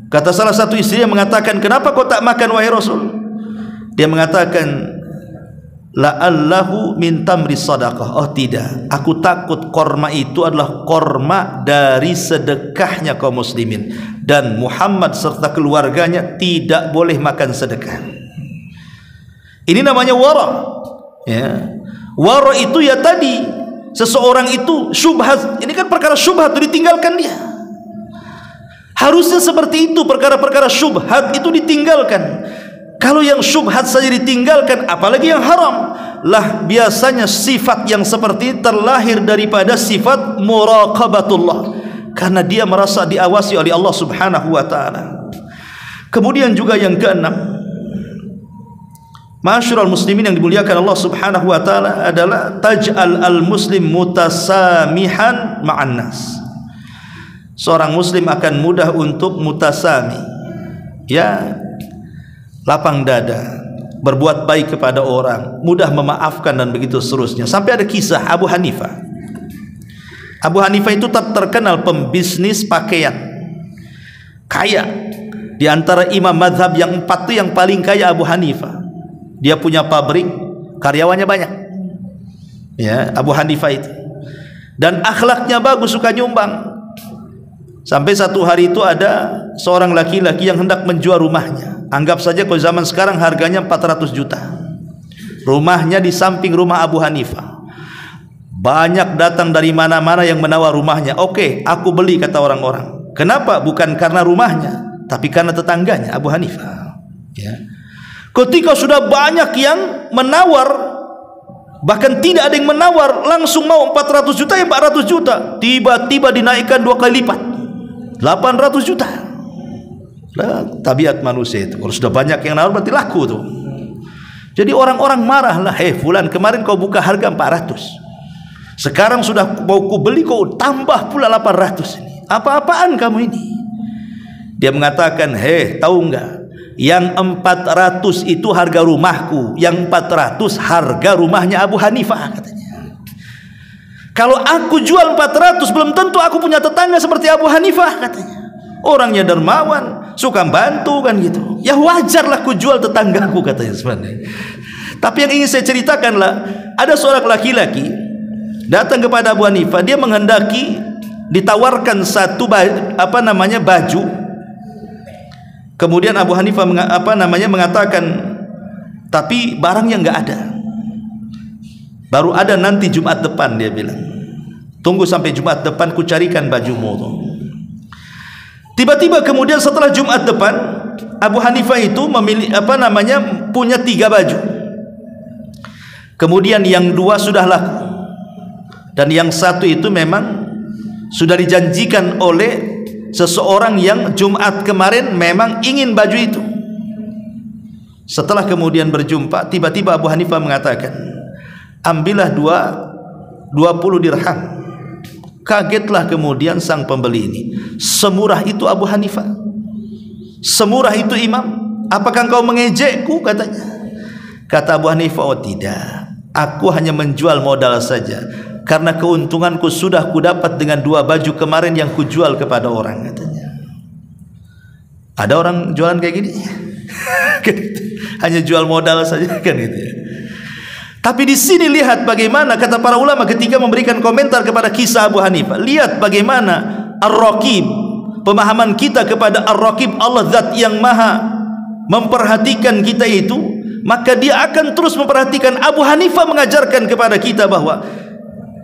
Kata salah satu istri yang mengatakan, kenapa kau tak makan wahai Rasul? Dia mengatakan, la'allahu min tamri sadaqah. Oh tidak, aku takut korma itu adalah korma dari sedekahnya kaum muslimin, dan Muhammad serta keluarganya tidak boleh makan sedekah. Ini namanya wara, ya. Wara itu ya tadi, seseorang itu syubhat, ini kan perkara syubhat itu ditinggalkan dia. Harusnya seperti itu, perkara-perkara syubhat itu ditinggalkan. Kalau yang syubhat saja ditinggalkan, apalagi yang haram. Lah biasanya sifat yang seperti ini terlahir daripada sifat muraqabatullah, karena dia merasa diawasi oleh Allah Subhanahu wa taala. Kemudian juga yang keenam, Ma'asyiral muslimin yang dimuliakan Allah Subhanahu wa taala, adalah taj'al al-muslim mutasamihan ma'an nas. Seorang muslim akan mudah untuk mutasami, ya, lapang dada, berbuat baik kepada orang, mudah memaafkan dan begitu seterusnya. Sampai ada kisah Abu Hanifah. Abu Hanifah itu terkenal pembisnis pakaian, kaya. Di antara imam mazhab yang 4 itu yang paling kaya Abu Hanifah. Dia punya pabrik, karyawannya banyak, ya, Abu Hanifah itu. Dan akhlaknya bagus, suka nyumbang. Sampai satu hari itu ada seorang laki-laki yang hendak menjual rumahnya. Anggap saja kalau zaman sekarang harganya 400 juta. Rumahnya di samping rumah Abu Hanifah. Banyak datang dari mana-mana yang menawar rumahnya. Oke, aku beli, kata orang-orang. Kenapa? Bukan karena rumahnya, tapi karena tetangganya Abu Hanifah, ya. Ketika sudah banyak yang menawar, bahkan tidak ada yang menawar, langsung mau 400 juta, ya 400 juta. Tiba-tiba dinaikkan 2 kali lipat, 800 juta. Nah, tabiat manusia itu, kalau sudah banyak yang nawar berarti laku tuh. Jadi orang-orang marah lah, fulan, kemarin kau buka harga 400, sekarang sudah mau ku beli, kau tambah pula 800. Ini apa-apaan kamu ini? Dia mengatakan, tahu enggak, yang 400 itu harga rumahku, yang 400 harga rumahnya Abu Hanifah, katanya. Kalau aku jual 400, belum tentu aku punya tetangga seperti Abu Hanifah, katanya. Orangnya dermawan, suka bantu, kan gitu. Ya wajarlah aku jual tetanggaku, katanya sebenarnya. Tapi yang ingin saya ceritakanlah, ada seorang laki-laki datang kepada Abu Hanifah. Dia menghendaki ditawarkan satu baju. Kemudian Abu Hanifah mengatakan, tapi barangnya enggak ada, baru ada nanti Jumat depan. Dia bilang, tunggu sampai Jumat depan, ku carikan bajumu tuh. Tiba-tiba kemudian setelah Jumat depan, Abu Hanifah itu punya 3 baju. Kemudian yang 2 sudah laku, dan yang 1 itu memang sudah dijanjikan oleh seseorang yang Jumat kemarin memang ingin baju itu. Setelah kemudian berjumpa, tiba-tiba Abu Hanifah mengatakan, ambillah 20 dirham. Kagetlah kemudian sang pembeli ini. Semurah itu Abu Hanifah? Semurah itu imam? Apakah engkau mengejekku, katanya. Kata Abu Hanifah, oh tidak, aku hanya menjual modal saja, karena keuntunganku sudah kudapat dengan 2 baju kemarin yang kujual kepada orang, katanya. Ada orang jualan kayak gini? Hanya jual modal saja, kan gitu ya. Tapi di sini lihat bagaimana kata para ulama ketika memberikan komentar kepada kisah Abu Hanifah. Lihat bagaimana Ar-Raqib, pemahaman kita kepada Ar-Raqib, Allah Zat yang maha memperhatikan kita itu, maka dia akan terus memperhatikan. Abu Hanifah mengajarkan kepada kita bahwa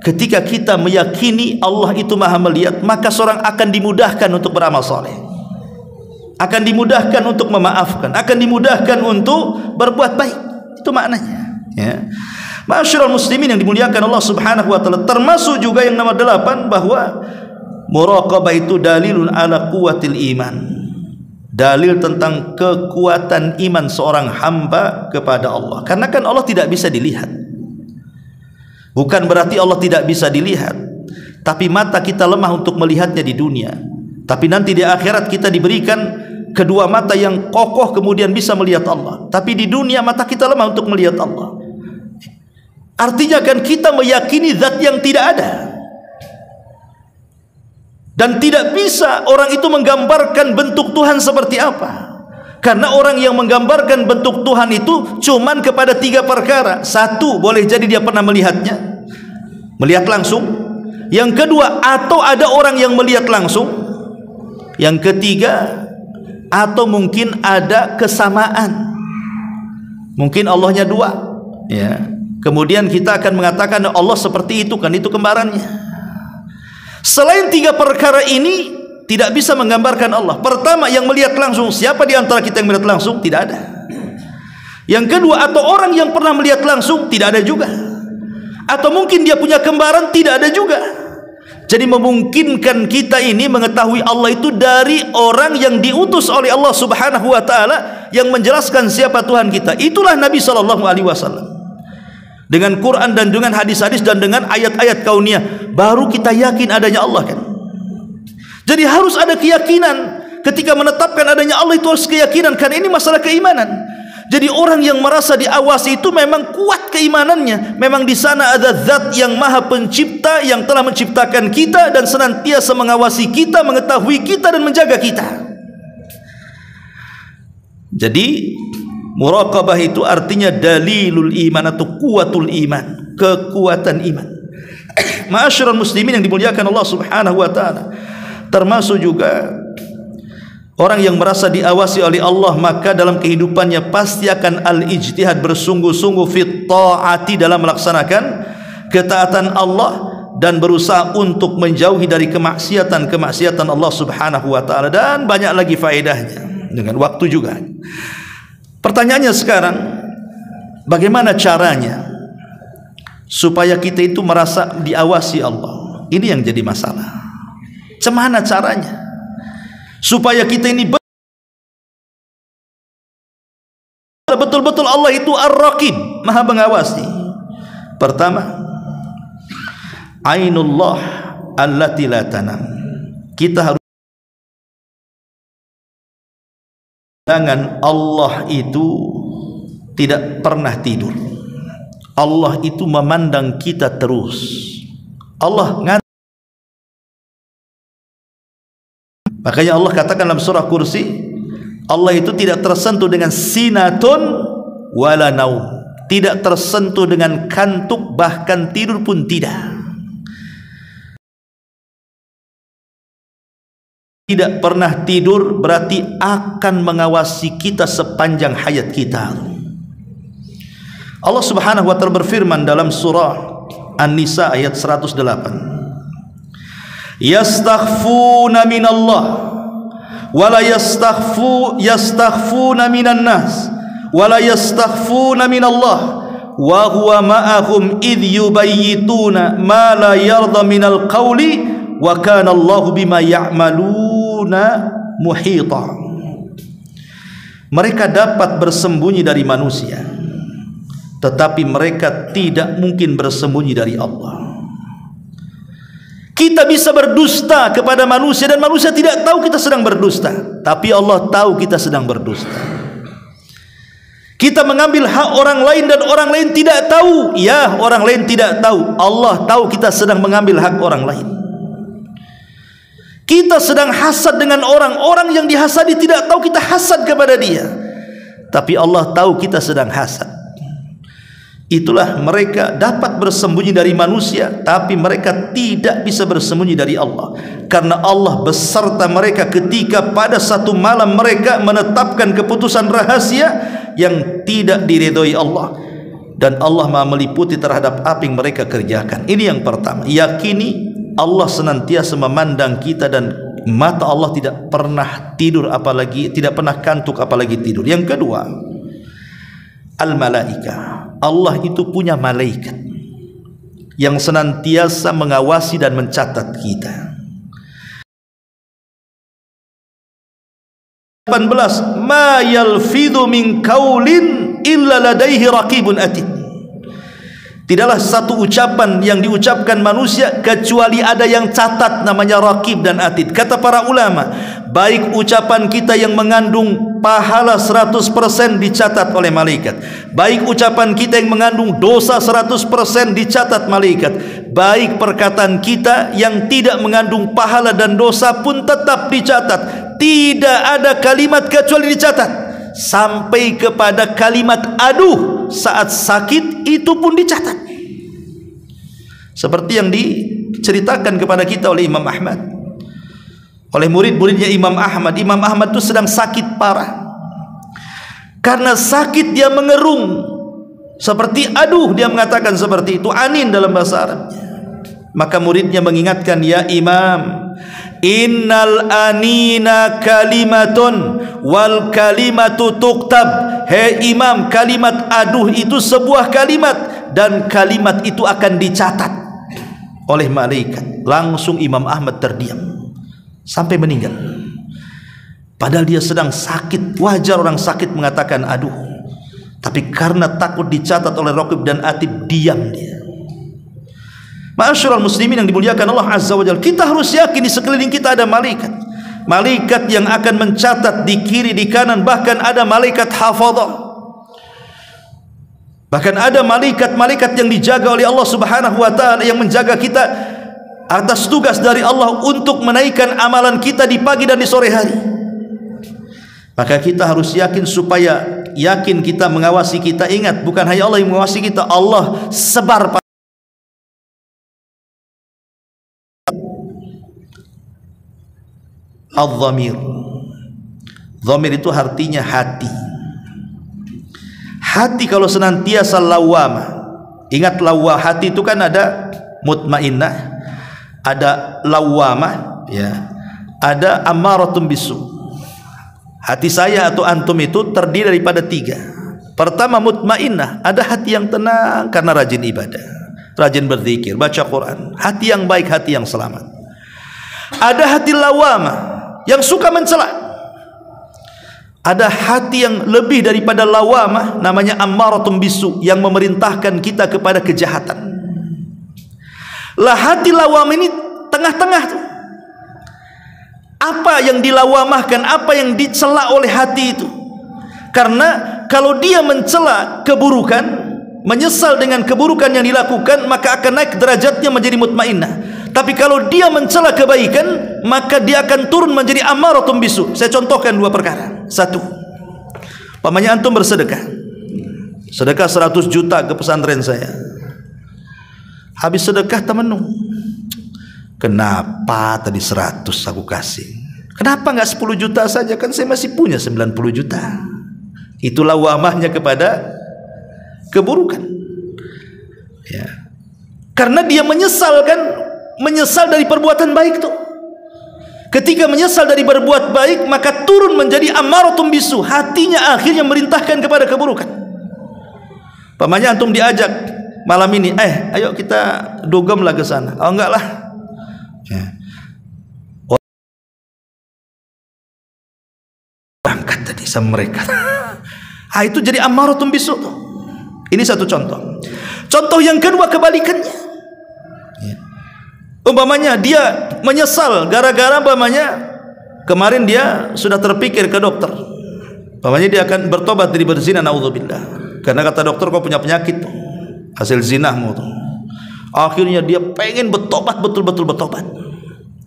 ketika kita meyakini Allah itu maha melihat, maka seorang akan dimudahkan untuk beramal saleh, akan dimudahkan untuk memaafkan, akan dimudahkan untuk berbuat baik. Itu maknanya, ya. Ma'asyiral muslimin yang dimuliakan Allah Subhanahu wa taala, termasuk juga yang nomor 8, bahwa Muraqabah itu dalilun ala quwwatil iman, dalil tentang kekuatan iman seorang hamba kepada Allah. Karena kan Allah tidak bisa dilihat. Bukan berarti Allah tidak bisa dilihat, tapi mata kita lemah untuk melihatnya di dunia. Tapi nanti di akhirat kita diberikan kedua mata yang kokoh, kemudian bisa melihat Allah. Tapi di dunia mata kita lemah untuk melihat Allah. Artinya kan kita meyakini zat yang tidak ada. Dan tidak bisa orang itu menggambarkan bentuk Tuhan seperti apa. Karena orang yang menggambarkan bentuk Tuhan itu cuman kepada 3 perkara. Satu, boleh jadi dia pernah melihatnya, melihat langsung. Yang kedua, atau ada orang yang melihat langsung. Yang ketiga, atau mungkin ada kesamaan. Mungkin Allahnya 2, ya. Kemudian kita akan mengatakan Allah seperti itu, kan itu kembarannya. Selain 3 perkara ini tidak bisa menggambarkan Allah. Pertama, yang melihat langsung. Siapa di antara kita yang melihat langsung? Tidak ada. Yang kedua, atau orang yang pernah melihat langsung? Tidak ada juga. Atau mungkin dia punya kembaran? Tidak ada juga. Jadi memungkinkan kita ini mengetahui Allah itu dari orang yang diutus oleh Allah Subhanahu wa taala yang menjelaskan siapa Tuhan kita. Itulah Nabi sallallahu alaihi wasallam. Dengan Quran dan dengan hadis-hadis dan dengan ayat-ayat kauniyah, baru kita yakin adanya Allah, kan. Jadi harus ada keyakinan. Ketika menetapkan adanya Allah itu harus keyakinan, karena ini masalah keimanan. Jadi orang yang merasa diawasi itu memang kuat keimanannya. Memang di sana ada zat yang maha pencipta, yang telah menciptakan kita dan senantiasa mengawasi kita, mengetahui kita dan menjaga kita. Jadi muraqabah itu artinya dalilul iman atau kuwatul iman, kekuatan iman. Ma'asyiral muslimin yang dimuliakan Allah Subhanahu wa taala, termasuk juga orang yang merasa diawasi oleh Allah, maka dalam kehidupannya pasti akan al-ijtihad, bersungguh-sungguh fit ta'ati, dalam melaksanakan ketaatan Allah dan berusaha untuk menjauhi dari kemaksiatan Allah Subhanahu wa taala, dan banyak lagi faedahnya dengan waktu juga. Pertanyaannya sekarang, bagaimana caranya supaya kita itu merasa diawasi Allah? Ini yang jadi masalah. Bagaimana caranya supaya kita ini betul-betul Allah itu Ar-Raqib, maha mengawasi? Pertama, Ainullah allati la tanam. Kita harus, jangan Allah itu tidak pernah tidur. Allah itu memandang kita terus. Makanya Allah katakan dalam surah Kursi, Allah itu tidak tersentuh dengan sinatun wala naum, tidak tersentuh dengan kantuk, bahkan tidur pun tidak. Tidak pernah tidur berarti akan mengawasi kita sepanjang hayat kita. Allah Subhanahu wa taala berfirman dalam surah An-Nisa ayat 108, yastakhfuna minallah wala yastakhfuna minan nas wala yastakhfuna minallah wa huwa ma'ahum idh yubayyituna ma la yarda minal qawli wa kana Allahu bima ya'maluna muhita. Mereka dapat bersembunyi dari manusia, tetapi mereka tidak mungkin bersembunyi dari Allah. Kita bisa berdusta kepada manusia dan manusia tidak tahu kita sedang berdusta, tapi Allah tahu kita sedang berdusta. Kita mengambil hak orang lain dan orang lain tidak tahu. Ya, orang lain tidak tahu, Allah tahu kita sedang mengambil hak orang lain. Kita sedang hasad dengan orang yang dihasadi tidak tahu kita hasad kepada dia, tapi Allah tahu kita sedang hasad. Itulah mereka dapat bersembunyi dari manusia, tapi mereka tidak bisa bersembunyi dari Allah, karena Allah beserta mereka ketika pada satu malam mereka menetapkan keputusan rahasia yang tidak diridhoi Allah, dan Allah Maha meliputi terhadap apa yang mereka kerjakan. Ini yang pertama, yakini Allah senantiasa memandang kita dan mata Allah tidak pernah tidur, apalagi tidak pernah kantuk, apalagi tidur. Yang kedua, al-malaika. Allah itu punya malaikat yang senantiasa mengawasi dan mencatat kita. 18, ma yalfidhu min qaulin illa ladaihi raqibun atid. Tidaklah satu ucapan yang diucapkan manusia kecuali ada yang catat, namanya raqib dan atid. Kata para ulama, baik ucapan kita yang mengandung pahala 100% dicatat oleh malaikat, baik ucapan kita yang mengandung dosa 100% dicatat malaikat, baik perkataan kita yang tidak mengandung pahala dan dosa pun tetap dicatat. Tidak ada kalimat kecuali dicatat, sampai kepada kalimat aduh saat sakit itu pun dicatat. Seperti yang diceritakan kepada kita oleh Imam Ahmad, oleh murid-muridnya Imam Ahmad. Imam Ahmad itu sedang sakit parah. Karena sakit dia mengerung seperti aduh, dia mengatakan seperti itu, anin dalam bahasa Arabnya. Maka muridnya mengingatkan, ya Imam, innal anina kalimatun wal kalimatu tuktab. Hei Imam, kalimat aduh itu sebuah kalimat dan kalimat itu akan dicatat oleh malaikat. Langsung Imam Ahmad terdiam sampai meninggal. Padahal dia sedang sakit. Wajar orang sakit mengatakan aduh, tapi karena takut dicatat oleh raqib dan atid, diam dia. Ma'asyiral muslimin yang dimuliakan Allah Azza wa Jalla, kita harus yakin di sekeliling kita ada malaikat. Malaikat yang akan mencatat di kiri, di kanan, bahkan ada malaikat hafadhah. Bahkan ada malaikat-malaikat yang dijaga oleh Allah Subhanahu wa taala, yang menjaga kita atas tugas dari Allah untuk menaikkan amalan kita di pagi dan di sore hari. Maka kita harus yakin, supaya yakin kita mengawasi kita. Ingat, bukan hanya Allah yang mengawasi kita, Allah sebar al-dhamir. Dhamir itu artinya hati. Hati kalau senantiasa lawamah. Ingat, hati itu kan ada mutmainnah, ada lawamah, ya, ada ammaratun bisu. Hati saya atau antum itu terdiri daripada 3. Pertama mutmainnah, ada hati yang tenang karena rajin ibadah, rajin berzikir, baca Quran. Hati yang baik, hati yang selamat. Ada hati lawamah yang suka mencela. Ada hati yang lebih daripada lawamah, namanya ammaratun bisu, yang memerintahkan kita kepada kejahatan. Lah hati lawamah ini tengah-tengah tuh. Apa yang dilawamahkan, apa yang dicela oleh hati itu? Karena kalau dia mencela keburukan, menyesal dengan keburukan yang dilakukan, maka akan naik derajatnya menjadi mutmainnah. Tapi kalau dia mencela kebaikan, maka dia akan turun menjadi ammaratun bisu. Saya contohkan 2 perkara. 1, pamannya antum bersedekah, sedekah 100 juta ke pesantren saya. Habis sedekah temenung, kenapa tadi 100 aku kasih? Kenapa enggak 10 juta saja? Kan saya masih punya 90 juta. Itulah lawamahnya kepada keburukan, ya. Karena dia menyesal kan, menyesal dari perbuatan baik tuh. Ketika menyesal dari berbuat baik, maka turun menjadi ammaratun bisu. Hatinya akhirnya merintahkan kepada keburukan. Pamannya antum diajak malam ini, ayo kita dugem lah ke sana. Oh enggak lah, ya. Berangkat tadi sama mereka. Itu jadi ammaratun bisu tuh. Ini satu contoh. Contoh yang kedua kebalikannya. Umpamanya dia menyesal gara-gara umpamanya kemarin dia sudah terpikir ke dokter, umpamanya dia akan bertobat dari berzina, naudzubillah, karena kata dokter kau punya penyakit hasil zinahmu tuh. Akhirnya dia pengen bertobat, betul-betul bertobat,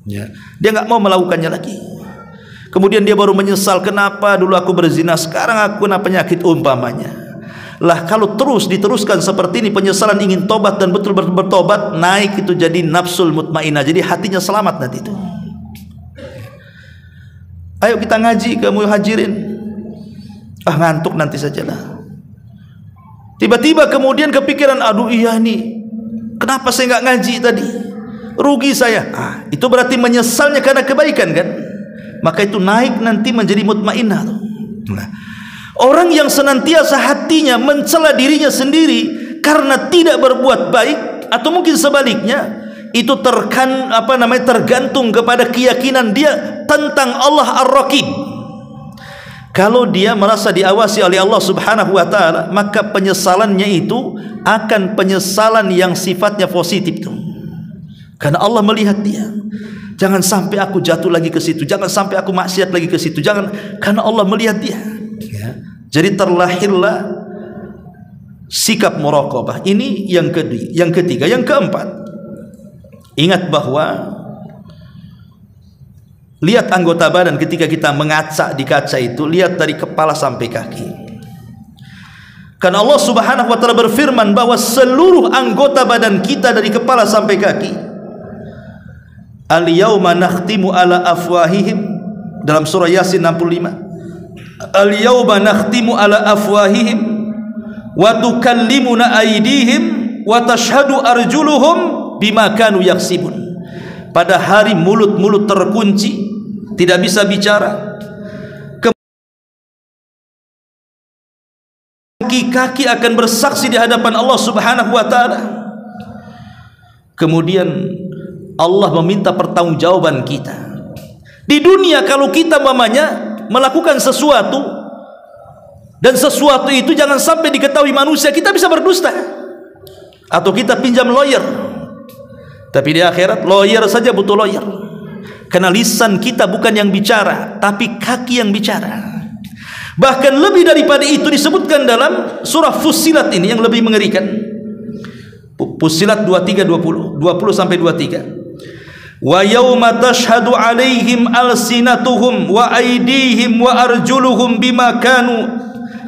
ya. Dia nggak mau melakukannya lagi. Kemudian dia baru menyesal, kenapa dulu aku berzina, sekarang aku kena penyakit umpamanya. Lah kalau terus diteruskan seperti ini, penyesalan ingin tobat dan betul-betul bertobat, naik itu jadi nafsul mutmainnah, jadi hatinya selamat nanti itu. Ayo kita ngaji, kamu hadirin. Ngantuk nanti sajalah. Tiba-tiba kemudian kepikiran, aduh iya nih, kenapa saya nggak ngaji tadi, rugi saya. Itu berarti menyesalnya karena kebaikan kan, maka itu naik nanti menjadi mutmainnah. Nah, orang yang senantiasa hatinya mencela dirinya sendiri karena tidak berbuat baik, atau mungkin sebaliknya, itu tergantung kepada keyakinan dia tentang Allah Ar-Raqib. Kalau dia merasa diawasi oleh Allah Subhanahu wa taala, maka penyesalannya itu akan penyesalan yang sifatnya positif tuh. Karena Allah melihat dia. Jangan sampai aku jatuh lagi ke situ, jangan sampai aku maksiat lagi ke situ, jangan, karena Allah melihat dia. Ya. Jadi terlahirlah sikap muraqabah. Ini yang kedua, yang ketiga, yang keempat. Ingat bahwa lihat anggota badan ketika kita mengaca di kaca itu, lihat dari kepala sampai kaki. Karena Allah Subhanahu wa taala berfirman bahwa seluruh anggota badan kita dari kepala sampai kaki, al-yauma nakhtimu ala afwahihim, dalam surah Yasin 65, al-yauma nakhtimu ala afwahihim wa tukallimuna aydihim wa tashhadu arjuluhum bima kanu yaksibun. Pada hari mulut-mulut terkunci, tidak bisa bicara, kaki-kaki akan bersaksi di hadapan Allah Subhanahu wa taala. Kemudian Allah meminta pertanggungjawaban kita. Di dunia kalau kita mamanya melakukan sesuatu dan sesuatu itu jangan sampai diketahui manusia, kita bisa berdusta atau kita pinjam lawyer. Tapi di akhirat lawyer saja butuh lawyer. Karena lisan kita bukan yang bicara, tapi kaki yang bicara. Bahkan lebih daripada itu disebutkan dalam surah Fussilat ini yang lebih mengerikan. Fussilat 23-20 sampai 23. Wa yauma tashhadu alaihim alsinatuhum wa aydihim wa arjuluhum bima kanu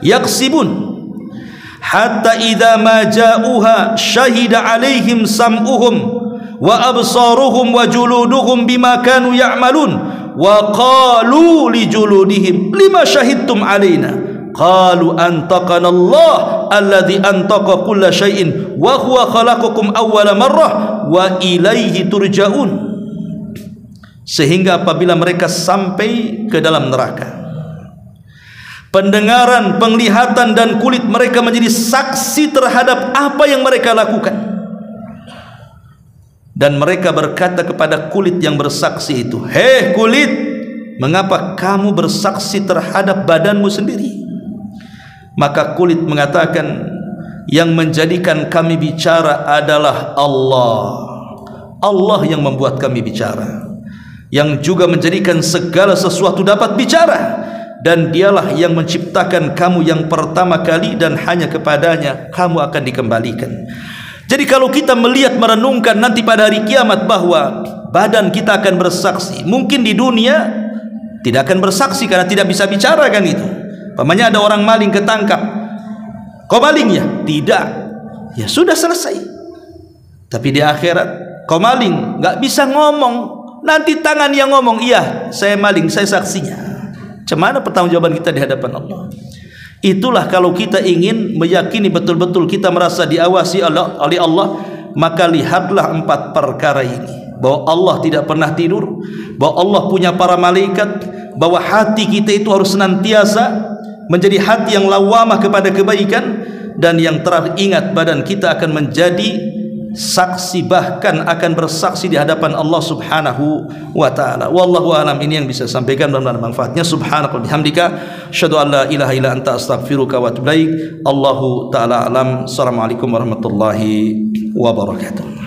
yaksibun hatta idza ma ja'uha syahida alaihim sam'uhum wa absaruhum wa juluduhum bima kanu ya'malun wa qalu li juludihim lima syahidtum alaina qalu antaqana Allah alladhi antaqa kulla syai'in wa huwa khalaqakum awwala marrah wa ilaihi turja'un. Sehingga apabila mereka sampai ke dalam neraka, pendengaran, penglihatan dan kulit mereka menjadi saksi terhadap apa yang mereka lakukan. Dan mereka berkata kepada kulit yang bersaksi itu, "Hei kulit, mengapa kamu bersaksi terhadap badanmu sendiri?" Maka kulit mengatakan, "Yang menjadikan kami bicara adalah Allah. Allah yang membuat kami bicara, yang juga menjadikan segala sesuatu dapat bicara, dan dialah yang menciptakan kamu yang pertama kali, dan hanya kepadanya kamu akan dikembalikan." Jadi kalau kita melihat, merenungkan nanti pada hari kiamat bahwa badan kita akan bersaksi, mungkin di dunia tidak akan bersaksi karena tidak bisa bicara kan itu. Pamannya ada orang maling ketangkap, kau maling ya? Tidak, ya sudah selesai. Tapi di akhirat kau maling, nggak bisa ngomong, nanti tangan yang ngomong, iya saya maling, saya saksinya. Cemana pertanggungjawaban kita di hadapan Allah? Itulah kalau kita ingin meyakini betul-betul kita merasa diawasi oleh Allah, maka lihatlah 4 perkara ini, bahwa Allah tidak pernah tidur, bahwa Allah punya para malaikat, bahwa hati kita itu harus senantiasa menjadi hati yang lawamah kepada kebaikan, dan yang terakhir ingat badan kita akan menjadi saksi, bahkan akan bersaksi di hadapan Allah Subhanahu wa taala. Wallahu alam. Ini yang bisa sampaikan, mudah-mudahan manfaatnya. Subhanaka bihamdika asyhadu an la ilaha illa anta astaghfiruka wa atubu ilaik. Allahu taala alam. Assalamualaikum warahmatullahi wabarakatuh.